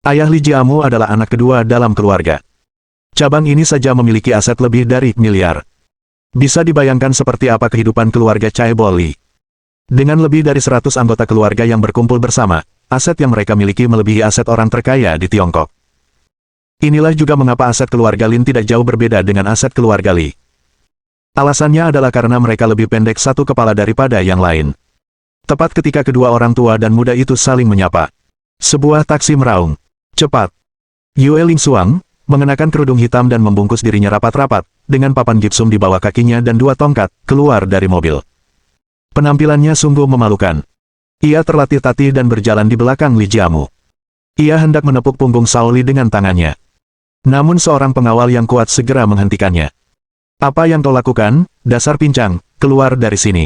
Ayah Li Jiamu adalah anak kedua dalam keluarga. Cabang ini saja memiliki aset lebih dari miliar. Bisa dibayangkan seperti apa kehidupan keluarga Chaebol Li. Dengan lebih dari 100 anggota keluarga yang berkumpul bersama, aset yang mereka miliki melebihi aset orang terkaya di Tiongkok. Inilah juga mengapa aset keluarga Lin tidak jauh berbeda dengan aset keluarga Li. Alasannya adalah karena mereka lebih pendek satu kepala daripada yang lain. Tepat ketika kedua orang tua dan muda itu saling menyapa, sebuah taksi meraung. Cepat. Yue Lingsuang, mengenakan kerudung hitam dan membungkus dirinya rapat-rapat, dengan papan gipsum di bawah kakinya dan 2 tongkat, keluar dari mobil. Penampilannya sungguh memalukan. Ia tertatih-tatih dan berjalan di belakang Li Jiamu. Ia hendak menepuk punggung Shao Li dengan tangannya. Namun seorang pengawal yang kuat segera menghentikannya. Apa yang kau lakukan, dasar pincang, keluar dari sini.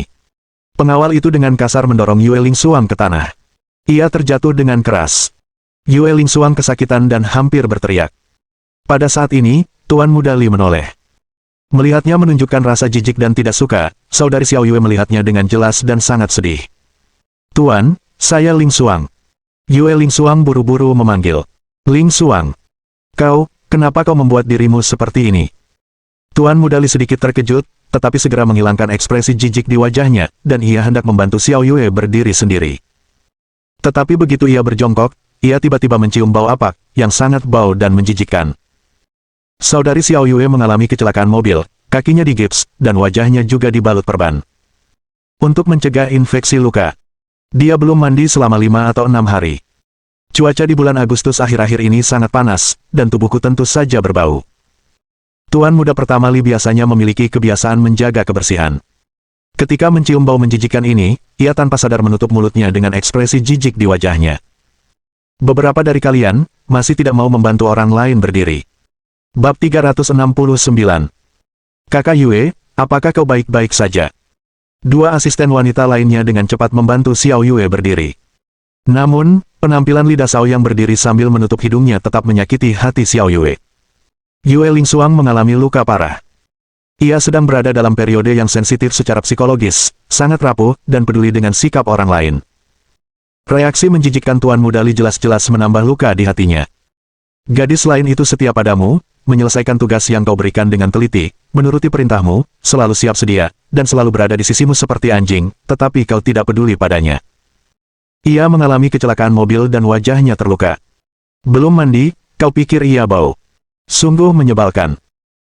Pengawal itu dengan kasar mendorong Yue Lingsuang ke tanah. Ia terjatuh dengan keras. Yue Lingsuang kesakitan dan hampir berteriak. Pada saat ini, Tuan Muda Li menoleh. Melihatnya menunjukkan rasa jijik dan tidak suka, saudari Xiao Yue melihatnya dengan jelas dan sangat sedih. Tuan, saya Lingsuang. Yue Lingsuang buru-buru memanggil. Lingsuang. Kenapa kau membuat dirimu seperti ini? Tuan Muda Li sedikit terkejut, tetapi segera menghilangkan ekspresi jijik di wajahnya, dan ia hendak membantu Xiao Yue berdiri sendiri. Tetapi begitu ia berjongkok, ia tiba-tiba mencium bau apak, yang sangat bau dan menjijikkan. Saudari Xiao Yue mengalami kecelakaan mobil, kakinya digips, dan wajahnya juga dibalut perban. Untuk mencegah infeksi luka, dia belum mandi selama 5 atau 6 hari. Cuaca di bulan Agustus akhir-akhir ini sangat panas, dan tubuhku tentu saja berbau. Tuan muda pertama Li biasanya memiliki kebiasaan menjaga kebersihan. Ketika mencium bau menjijikkan ini, ia tanpa sadar menutup mulutnya dengan ekspresi jijik di wajahnya. Beberapa dari kalian, masih tidak mau membantu orang lain berdiri. Bab 369. Kakak Yue, apakah kau baik-baik saja? Dua asisten wanita lainnya dengan cepat membantu Xiao Yue berdiri. Namun, penampilan lidah Shao yang berdiri sambil menutup hidungnya tetap menyakiti hati Xiao Yue. Yue Lingsuang mengalami luka parah. Ia sedang berada dalam periode yang sensitif secara psikologis, sangat rapuh, dan peduli dengan sikap orang lain. Reaksi menjijikkan Tuan Muda Li jelas-jelas menambah luka di hatinya. Gadis lain itu setia padamu, menyelesaikan tugas yang kau berikan dengan teliti, menuruti perintahmu, selalu siap sedia, dan selalu berada di sisimu seperti anjing, tetapi kau tidak peduli padanya. Ia mengalami kecelakaan mobil dan wajahnya terluka. Belum mandi, kau pikir ia bau. Sungguh menyebalkan.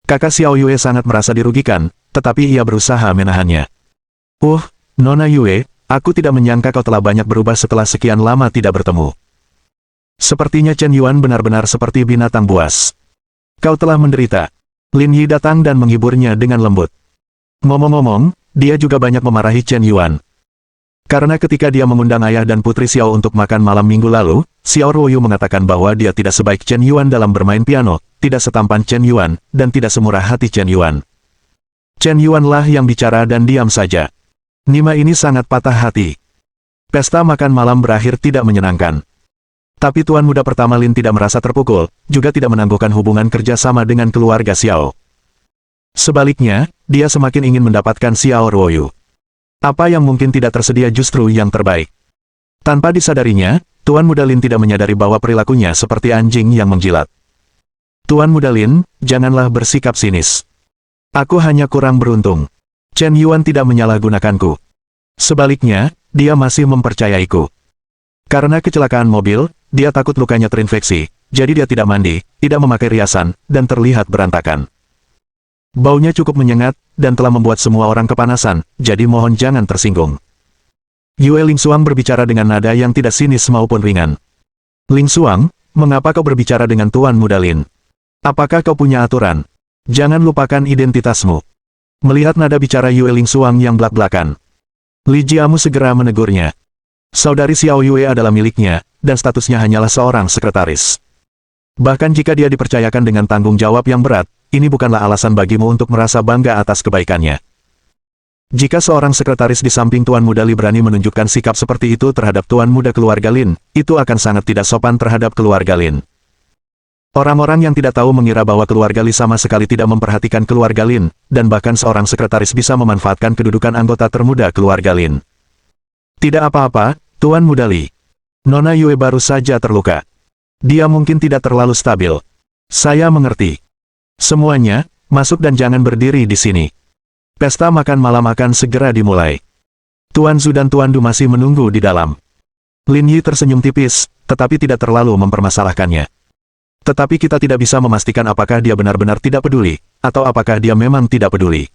Kakak Xiao Yue sangat merasa dirugikan, tetapi ia berusaha menahannya. Nona Yue, aku tidak menyangka kau telah banyak berubah setelah sekian lama tidak bertemu. Sepertinya Chen Yuan benar-benar seperti binatang buas. Kau telah menderita. Lin Yi datang dan menghiburnya dengan lembut. Ngomong-ngomong, dia juga banyak memarahi Chen Yuan. Karena ketika dia mengundang ayah dan putri Xiao untuk makan malam minggu lalu, Xiao Ruoyu mengatakan bahwa dia tidak sebaik Chen Yuan dalam bermain piano, tidak setampan Chen Yuan, dan tidak semurah hati Chen Yuan. Chen Yuan lah yang bicara dan diam saja. Nima ini sangat patah hati. Pesta makan malam berakhir tidak menyenangkan. Tapi tuan muda pertama Lin tidak merasa terpukul, juga tidak menangguhkan hubungan kerja sama dengan keluarga Xiao. Sebaliknya, dia semakin ingin mendapatkan Xiao Ruoyu. Apa yang mungkin tidak tersedia justru yang terbaik. Tanpa disadarinya, Tuan Muda Lin tidak menyadari bahwa perilakunya seperti anjing yang menjilat. Tuan Muda Lin, janganlah bersikap sinis. Aku hanya kurang beruntung. Chen Yuan tidak menyalahgunakanku. Sebaliknya, dia masih mempercayaiku. Karena kecelakaan mobil, dia takut lukanya terinfeksi, jadi dia tidak mandi, tidak memakai riasan, dan terlihat berantakan. Baunya cukup menyengat, dan telah membuat semua orang kepanasan, jadi mohon jangan tersinggung. Yue Lingsuang berbicara dengan nada yang tidak sinis maupun ringan. Lingsuang, mengapa kau berbicara dengan Tuan Muda Lin? Apakah kau punya aturan? Jangan lupakan identitasmu. Melihat nada bicara Yue Lingsuang yang belak-belakan, Li Jiamu segera menegurnya. Saudari Xiao Yue adalah miliknya, dan statusnya hanyalah seorang sekretaris. Bahkan jika dia dipercayakan dengan tanggung jawab yang berat, ini bukanlah alasan bagimu untuk merasa bangga atas kebaikannya. Jika seorang sekretaris di samping Tuan Muda Li berani menunjukkan sikap seperti itu terhadap Tuan Muda keluarga Lin, itu akan sangat tidak sopan terhadap keluarga Lin. Orang-orang yang tidak tahu mengira bahwa keluarga Li sama sekali tidak memperhatikan keluarga Lin, dan bahkan seorang sekretaris bisa memanfaatkan kedudukan anggota termuda keluarga Lin. Tidak apa-apa, Tuan Muda Li. Nona Yue baru saja terluka. Dia mungkin tidak terlalu stabil. Saya mengerti. Semuanya, masuk dan jangan berdiri di sini. Pesta makan malam akan segera dimulai. Tuan Zhu dan Tuan Du masih menunggu di dalam. Lin Yi tersenyum tipis, tetapi tidak terlalu mempermasalahkannya. Tetapi kita tidak bisa memastikan apakah dia benar-benar tidak peduli, atau apakah dia memang tidak peduli.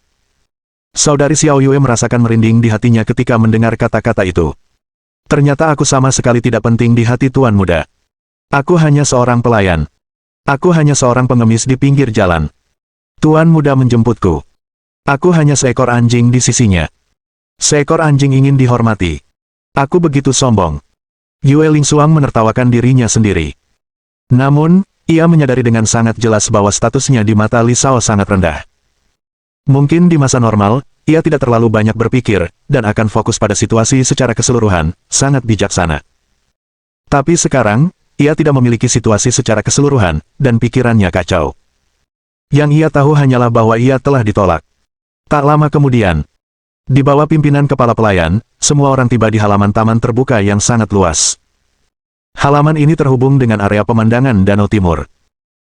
Saudari Xiao Yue merasakan merinding di hatinya ketika mendengar kata-kata itu. Ternyata aku sama sekali tidak penting di hati Tuan Muda. Aku hanya seorang pelayan. Aku hanya seorang pengemis di pinggir jalan. Tuan Muda menjemputku. Aku hanya seekor anjing di sisinya. Seekor anjing ingin dihormati. Aku begitu sombong. Yue Lingsuang menertawakan dirinya sendiri. Namun, ia menyadari dengan sangat jelas bahwa statusnya di mata Li Shao sangat rendah. Mungkin di masa normal, ia tidak terlalu banyak berpikir, dan akan fokus pada situasi secara keseluruhan, sangat bijaksana. Tapi sekarang, ia tidak memiliki situasi secara keseluruhan, dan pikirannya kacau. Yang ia tahu hanyalah bahwa ia telah ditolak. Tak lama kemudian, di bawah pimpinan kepala pelayan, semua orang tiba di halaman taman terbuka yang sangat luas. Halaman ini terhubung dengan area pemandangan Danau Timur.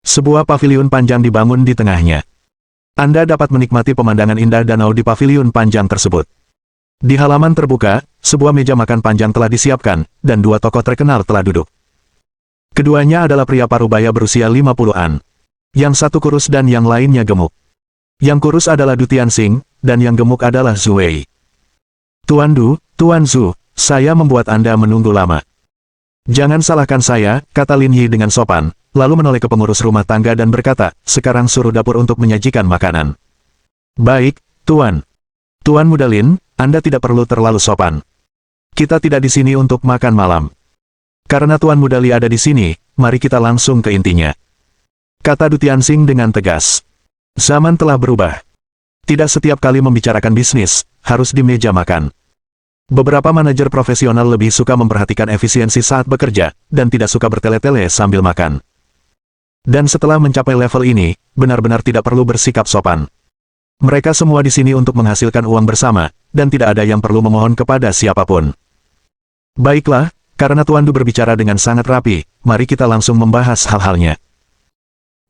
Sebuah paviliun panjang dibangun di tengahnya. Anda dapat menikmati pemandangan indah danau di paviliun panjang tersebut. Di halaman terbuka, sebuah meja makan panjang telah disiapkan, dan dua tokoh terkenal telah duduk. Keduanya adalah pria parubaya berusia 50-an. Yang satu kurus dan yang lainnya gemuk. Yang kurus adalah Du Tianxing, dan yang gemuk adalah Zhu Wei. Tuan Du, Tuan Zhu, saya membuat Anda menunggu lama. Jangan salahkan saya, kata Lin Yi dengan sopan, lalu menoleh ke pengurus rumah tangga dan berkata, sekarang suruh dapur untuk menyajikan makanan. Baik, Tuan. Tuan Muda Lin, Anda tidak perlu terlalu sopan. Kita tidak di sini untuk makan malam. Karena Tuan Muda Li ada di sini, mari kita langsung ke intinya. Kata Du Tianxing dengan tegas. Zaman telah berubah. Tidak setiap kali membicarakan bisnis, harus di meja makan. Beberapa manajer profesional lebih suka memperhatikan efisiensi saat bekerja, dan tidak suka bertele-tele sambil makan. Dan setelah mencapai level ini, benar-benar tidak perlu bersikap sopan. Mereka semua di sini untuk menghasilkan uang bersama, dan tidak ada yang perlu memohon kepada siapapun. Baiklah, karena Tuan Du berbicara dengan sangat rapi, mari kita langsung membahas hal-halnya.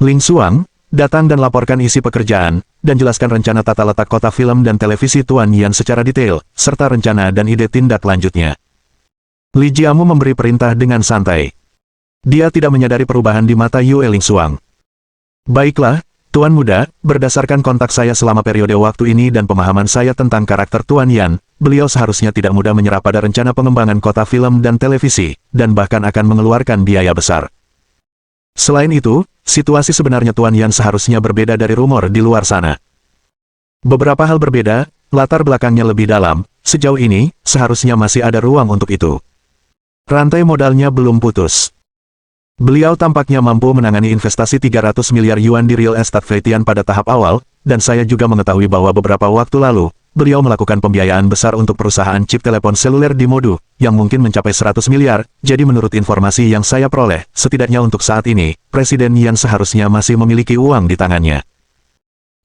Lingsuang, datang dan laporkan isi pekerjaan, dan jelaskan rencana tata letak kota film dan televisi Tuan Yan secara detail, serta rencana dan ide tindak lanjutnya. Li Jiamu memberi perintah dengan santai. Dia tidak menyadari perubahan di mata Yue Lingsuang. Baiklah, Tuan Muda, berdasarkan kontak saya selama periode waktu ini dan pemahaman saya tentang karakter Tuan Yan, beliau seharusnya tidak mudah menyerah pada rencana pengembangan kota film dan televisi, dan bahkan akan mengeluarkan biaya besar. Selain itu, situasi sebenarnya Tuan Yan seharusnya berbeda dari rumor di luar sana. Beberapa hal berbeda, latar belakangnya lebih dalam, sejauh ini, seharusnya masih ada ruang untuk itu. Rantai modalnya belum putus. Beliau tampaknya mampu menangani investasi 300 miliar yuan di real estate Feitian pada tahap awal, dan saya juga mengetahui bahwa beberapa waktu lalu, beliau melakukan pembiayaan besar untuk perusahaan chip telepon seluler di Modu, yang mungkin mencapai 100 miliar, jadi menurut informasi yang saya peroleh, setidaknya untuk saat ini, Presiden Yan seharusnya masih memiliki uang di tangannya.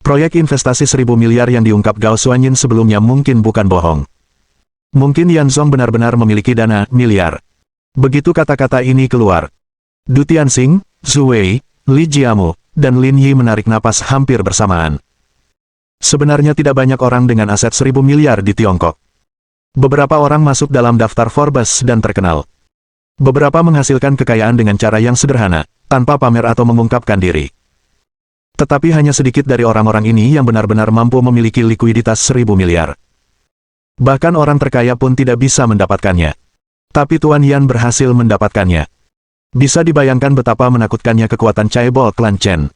Proyek investasi 1.000 miliar yang diungkap Gao Xuanyin sebelumnya mungkin bukan bohong. Mungkin Yan Zong benar-benar memiliki dana miliar. Begitu kata-kata ini keluar, Du Tianxing, Zhu Wei, Li Jiamu, dan Lin Yi menarik napas hampir bersamaan. Sebenarnya tidak banyak orang dengan aset 1.000 miliar di Tiongkok. Beberapa orang masuk dalam daftar Forbes dan terkenal. Beberapa menghasilkan kekayaan dengan cara yang sederhana, tanpa pamer atau mengungkapkan diri. Tetapi hanya sedikit dari orang-orang ini yang benar-benar mampu memiliki likuiditas 1.000 miliar. Bahkan orang terkaya pun tidak bisa mendapatkannya. Tapi Tuan Yan berhasil mendapatkannya. Bisa dibayangkan betapa menakutkannya kekuatan Chaebol Clan Chen.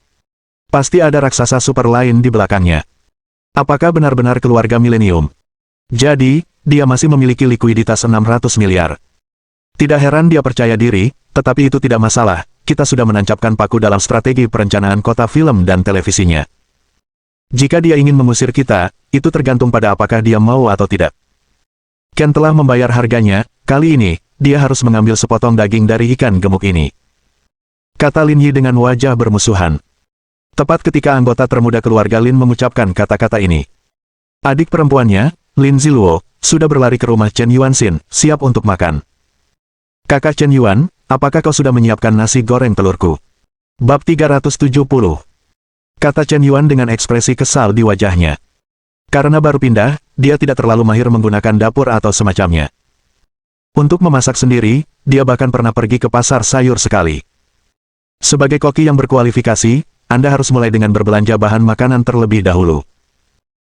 Pasti ada raksasa super lain di belakangnya. Apakah benar-benar keluarga milenium? Jadi, dia masih memiliki likuiditas 600 miliar. Tidak heran dia percaya diri, tetapi itu tidak masalah, kita sudah menancapkan paku dalam strategi perencanaan kota film dan televisinya. Jika dia ingin mengusir kita, itu tergantung pada apakah dia mau atau tidak. Ken telah membayar harganya, kali ini, dia harus mengambil sepotong daging dari ikan gemuk ini. Kata Lin Yi dengan wajah bermusuhan. Tepat ketika anggota termuda keluarga Lin mengucapkan kata-kata ini. Adik perempuannya, Lin Ziluo, sudah berlari ke rumah Chen Yuanxin, siap untuk makan. Kakak Chen Yuan, apakah kau sudah menyiapkan nasi goreng telurku? Bab 370. Kata Chen Yuan dengan ekspresi kesal di wajahnya. Karena baru pindah, dia tidak terlalu mahir menggunakan dapur atau semacamnya. Untuk memasak sendiri, dia bahkan pernah pergi ke pasar sayur sekali. Sebagai koki yang berkualifikasi, Anda harus mulai dengan berbelanja bahan makanan terlebih dahulu.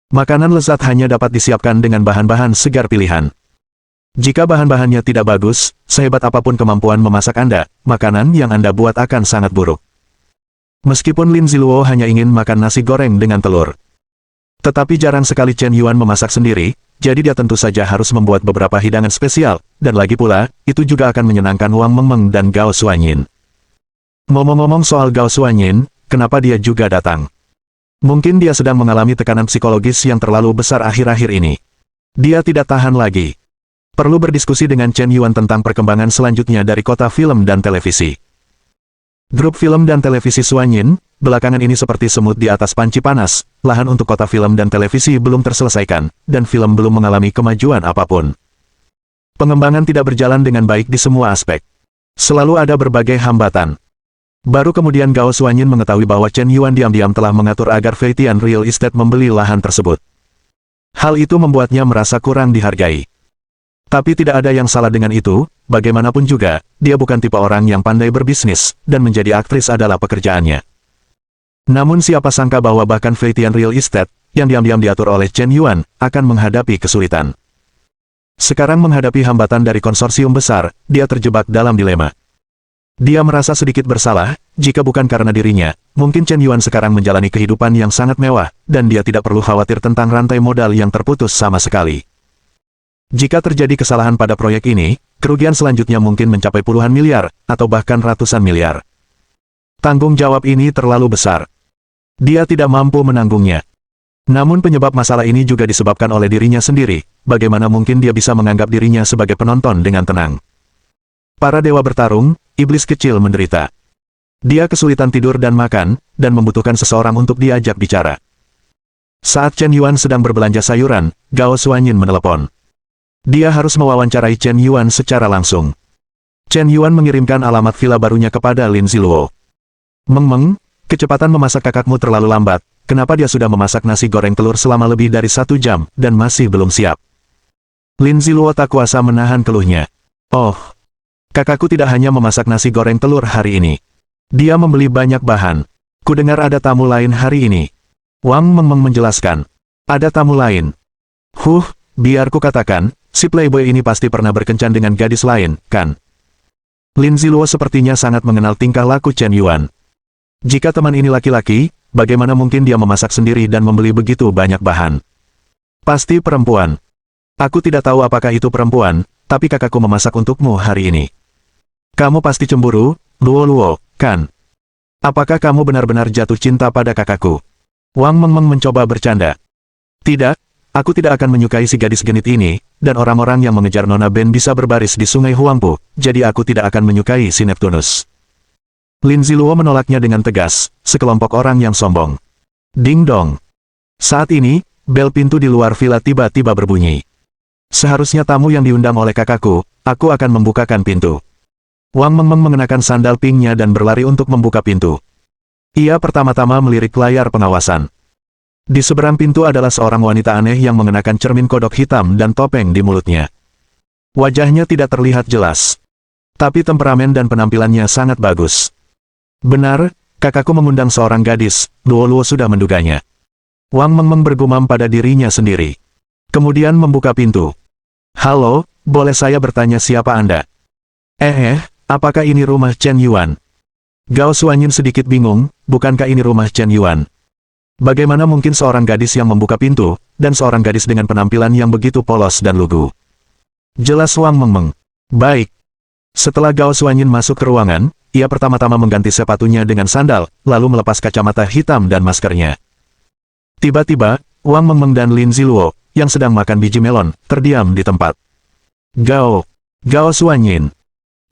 Makanan lezat hanya dapat disiapkan dengan bahan-bahan segar pilihan. Jika bahan-bahannya tidak bagus, sehebat apapun kemampuan memasak Anda, makanan yang Anda buat akan sangat buruk. Meskipun Lin Ziluo hanya ingin makan nasi goreng dengan telur. Tetapi jarang sekali Chen Yuan memasak sendiri, jadi dia tentu saja harus membuat beberapa hidangan spesial, dan lagi pula, itu juga akan menyenangkan Wang Mengmeng dan Gao Xuanyin. Ngomong-ngomong soal Gao Xuanyin, kenapa dia juga datang? Mungkin dia sedang mengalami tekanan psikologis yang terlalu besar akhir-akhir ini. Dia tidak tahan lagi. Perlu berdiskusi dengan Chen Yuan tentang perkembangan selanjutnya dari kota film dan televisi. Grup film dan televisi Xuanyin, belakangan ini seperti semut di atas panci panas, lahan untuk kota film dan televisi belum terselesaikan, dan film belum mengalami kemajuan apapun. Pengembangan tidak berjalan dengan baik di semua aspek. Selalu ada berbagai hambatan. Baru kemudian Gao Xuanyin mengetahui bahwa Chen Yuan diam-diam telah mengatur agar Feitian Real Estate membeli lahan tersebut. Hal itu membuatnya merasa kurang dihargai. Tapi tidak ada yang salah dengan itu, bagaimanapun juga, dia bukan tipe orang yang pandai berbisnis, dan menjadi aktris adalah pekerjaannya. Namun siapa sangka bahwa bahkan Feitian Real Estate, yang diam-diam diatur oleh Chen Yuan, akan menghadapi kesulitan. Sekarang menghadapi hambatan dari konsorsium besar, dia terjebak dalam dilema. Dia merasa sedikit bersalah, jika bukan karena dirinya, mungkin Chen Yuan sekarang menjalani kehidupan yang sangat mewah, dan dia tidak perlu khawatir tentang rantai modal yang terputus sama sekali. Jika terjadi kesalahan pada proyek ini, kerugian selanjutnya mungkin mencapai puluhan miliar, atau bahkan ratusan miliar. Tanggung jawab ini terlalu besar. Dia tidak mampu menanggungnya. Namun penyebab masalah ini juga disebabkan oleh dirinya sendiri, bagaimana mungkin dia bisa menganggap dirinya sebagai penonton dengan tenang. Para dewa bertarung, iblis kecil menderita. Dia kesulitan tidur dan makan, dan membutuhkan seseorang untuk diajak bicara. Saat Chen Yuan sedang berbelanja sayuran, Gao Xuanyin menelepon. Dia harus mewawancarai Chen Yuan secara langsung. Chen Yuan mengirimkan alamat villa barunya kepada Lin Ziluo. Mengmeng, kecepatan memasak kakakmu terlalu lambat, kenapa dia sudah memasak nasi goreng telur selama lebih dari 1 jam, dan masih belum siap? Lin Ziluo tak kuasa menahan keluhnya. Oh, kakakku tidak hanya memasak nasi goreng telur hari ini. Dia membeli banyak bahan. Kudengar ada tamu lain hari ini. Wang Mengmeng menjelaskan. Ada tamu lain. Biar ku katakan, si playboy ini pasti pernah berkencan dengan gadis lain, kan? Lin Ziluo sepertinya sangat mengenal tingkah laku Chen Yuan. Jika teman ini laki-laki, bagaimana mungkin dia memasak sendiri dan membeli begitu banyak bahan? Pasti perempuan. Aku tidak tahu apakah itu perempuan, tapi kakakku memasak untukmu hari ini. Kamu pasti cemburu, Luo, kan? Apakah kamu benar-benar jatuh cinta pada kakakku? Wang Mengmeng mencoba bercanda. Tidak, aku tidak akan menyukai si gadis genit ini, dan orang-orang yang mengejar Nona Ben bisa berbaris di sungai Huangpu, jadi aku tidak akan menyukai si Neptunus. Lin Ziluo menolaknya dengan tegas, sekelompok orang yang sombong. Ding dong. Saat ini, bel pintu di luar villa tiba-tiba berbunyi. Seharusnya tamu yang diundang oleh kakakku, aku akan membukakan pintu. Wang Mengmeng mengenakan sandal pinknya dan berlari untuk membuka pintu. Ia pertama-tama melirik layar pengawasan. Di seberang pintu adalah seorang wanita aneh yang mengenakan cermin kodok hitam dan topeng di mulutnya. Wajahnya tidak terlihat jelas. Tapi temperamen dan penampilannya sangat bagus. Benar, kakakku mengundang seorang gadis, Luo sudah menduganya. Wang Mengmeng bergumam pada dirinya sendiri. Kemudian membuka pintu. Halo, boleh saya bertanya siapa Anda? Apakah ini rumah Chen Yuan? Gao Xuanyin sedikit bingung, bukankah ini rumah Chen Yuan? Bagaimana mungkin seorang gadis yang membuka pintu, dan seorang gadis dengan penampilan yang begitu polos dan lugu? Jelas Wang Mengmeng. Baik. Setelah Gao Xuanyin masuk ke ruangan, ia pertama-tama mengganti sepatunya dengan sandal, lalu melepas kacamata hitam dan maskernya. Tiba-tiba, Wang Mengmeng dan Lin Ziluo, yang sedang makan biji melon, terdiam di tempat. Gao Xuanyin.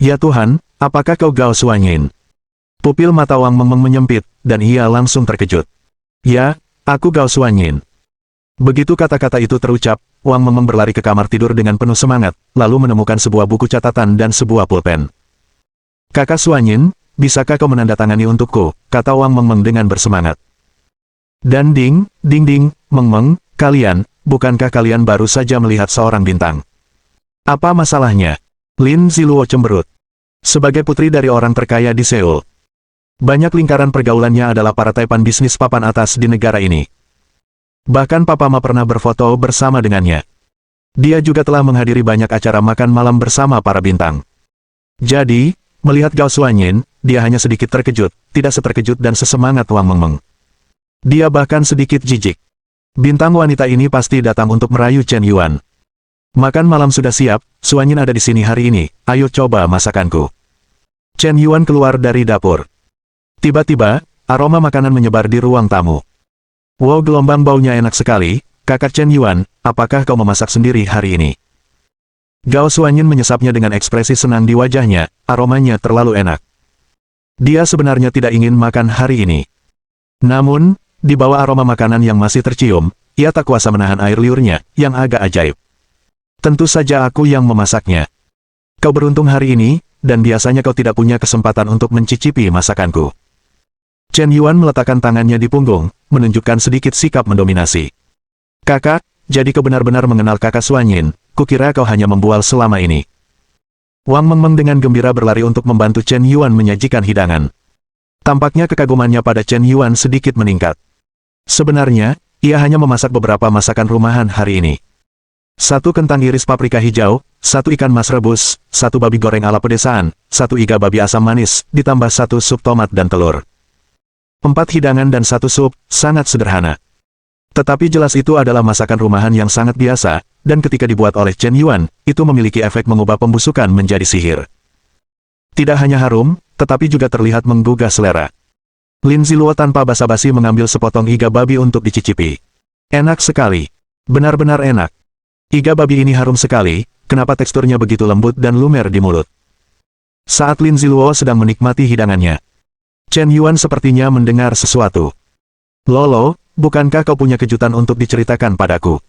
Ya Tuhan, apakah kau Gao Xuanyin? Pupil mata Wang Mengmeng menyempit, dan ia langsung terkejut. Ya, aku Gao Xuanyin. Begitu kata-kata itu terucap, Wang Mengmeng berlari ke kamar tidur dengan penuh semangat, lalu menemukan sebuah buku catatan dan sebuah pulpen. Kakak Xuanyin, bisakah kau menandatangani untukku, kata Wang Mengmeng dengan bersemangat. Dan ding, Mengmeng, kalian, bukankah kalian baru saja melihat seorang bintang? Apa masalahnya? Lin Ziluo cemberut. Sebagai putri dari orang terkaya di Seoul, banyak lingkaran pergaulannya adalah para taipan bisnis papan atas di negara ini. Bahkan Papa Ma pernah berfoto bersama dengannya. Dia juga telah menghadiri banyak acara makan malam bersama para bintang. Jadi, melihat Gao Xuanyin, dia hanya sedikit terkejut, tidak seterkejut dan sesemangat Wang Mengmeng. Dia bahkan sedikit jijik. Bintang wanita ini pasti datang untuk merayu Chen Yuan. Makan malam sudah siap, Xuanyin ada di sini hari ini, ayo coba masakanku. Chen Yuan keluar dari dapur. Tiba-tiba, aroma makanan menyebar di ruang tamu. Wow, gelombang baunya enak sekali, kakak Chen Yuan, apakah kau memasak sendiri hari ini? Gao Xuanyin menyesapnya dengan ekspresi senang di wajahnya, aromanya terlalu enak. Dia sebenarnya tidak ingin makan hari ini. Namun, di bawah aroma makanan yang masih tercium, ia tak kuasa menahan air liurnya, yang agak ajaib. Tentu saja aku yang memasaknya. Kau beruntung hari ini, dan biasanya kau tidak punya kesempatan untuk mencicipi masakanku. Chen Yuan meletakkan tangannya di punggung, menunjukkan sedikit sikap mendominasi. Kakak, jadi kau benar-benar mengenal kakak Xuanyin, kukira kau hanya membual selama ini. Wang Mengmeng dengan gembira berlari untuk membantu Chen Yuan menyajikan hidangan. Tampaknya kekagumannya pada Chen Yuan sedikit meningkat. Sebenarnya, ia hanya memasak beberapa masakan rumahan hari ini. 1 kentang iris paprika hijau, 1 ikan mas rebus, 1 babi goreng ala pedesaan, 1 iga babi asam manis, ditambah 1 sup tomat dan telur. 4 hidangan dan 1 sup, sangat sederhana. Tetapi jelas itu adalah masakan rumahan yang sangat biasa, dan ketika dibuat oleh Chen Yuan, itu memiliki efek mengubah pembusukan menjadi sihir. Tidak hanya harum, tetapi juga terlihat menggugah selera. Lin Ziluo tanpa basa-basi mengambil sepotong iga babi untuk dicicipi. Enak sekali. Benar-benar enak. Iga babi ini harum sekali, kenapa teksturnya begitu lembut dan lumer di mulut. Saat Lin Ziluo sedang menikmati hidangannya, Chen Yuan sepertinya mendengar sesuatu. Lolo, bukankah kau punya kejutan untuk diceritakan padaku?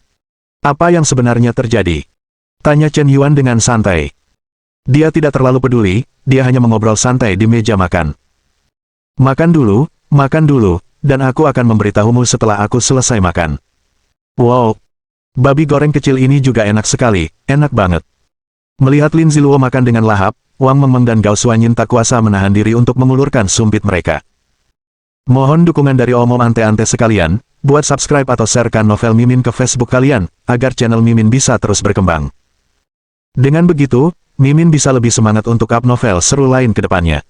Apa yang sebenarnya terjadi? Tanya Chen Yuan dengan santai. Dia tidak terlalu peduli, dia hanya mengobrol santai di meja makan. Makan dulu, dan aku akan memberitahumu setelah aku selesai makan. Wow, babi goreng kecil ini juga enak sekali, enak banget. Melihat Lin Ziluo makan dengan lahap, Wang Mengmeng dan Gao Xuanyin tak kuasa menahan diri untuk mengulurkan sumpit mereka. Mohon dukungan dari omom ante-ante sekalian, buat subscribe atau sharekan novel Mimin ke Facebook kalian, agar channel Mimin bisa terus berkembang. Dengan begitu, Mimin bisa lebih semangat untuk up novel seru lain ke depannya.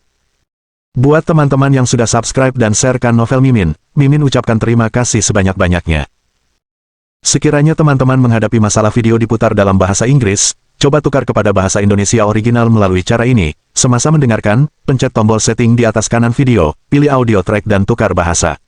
Buat teman-teman yang sudah subscribe dan sharekan novel Mimin, Mimin ucapkan terima kasih sebanyak-banyaknya. Sekiranya teman-teman menghadapi masalah video diputar dalam bahasa Inggris, Coba tukar kepada bahasa Indonesia original melalui cara ini. Semasa mendengarkan, pencet tombol setting di atas kanan video, pilih audio track dan tukar bahasa.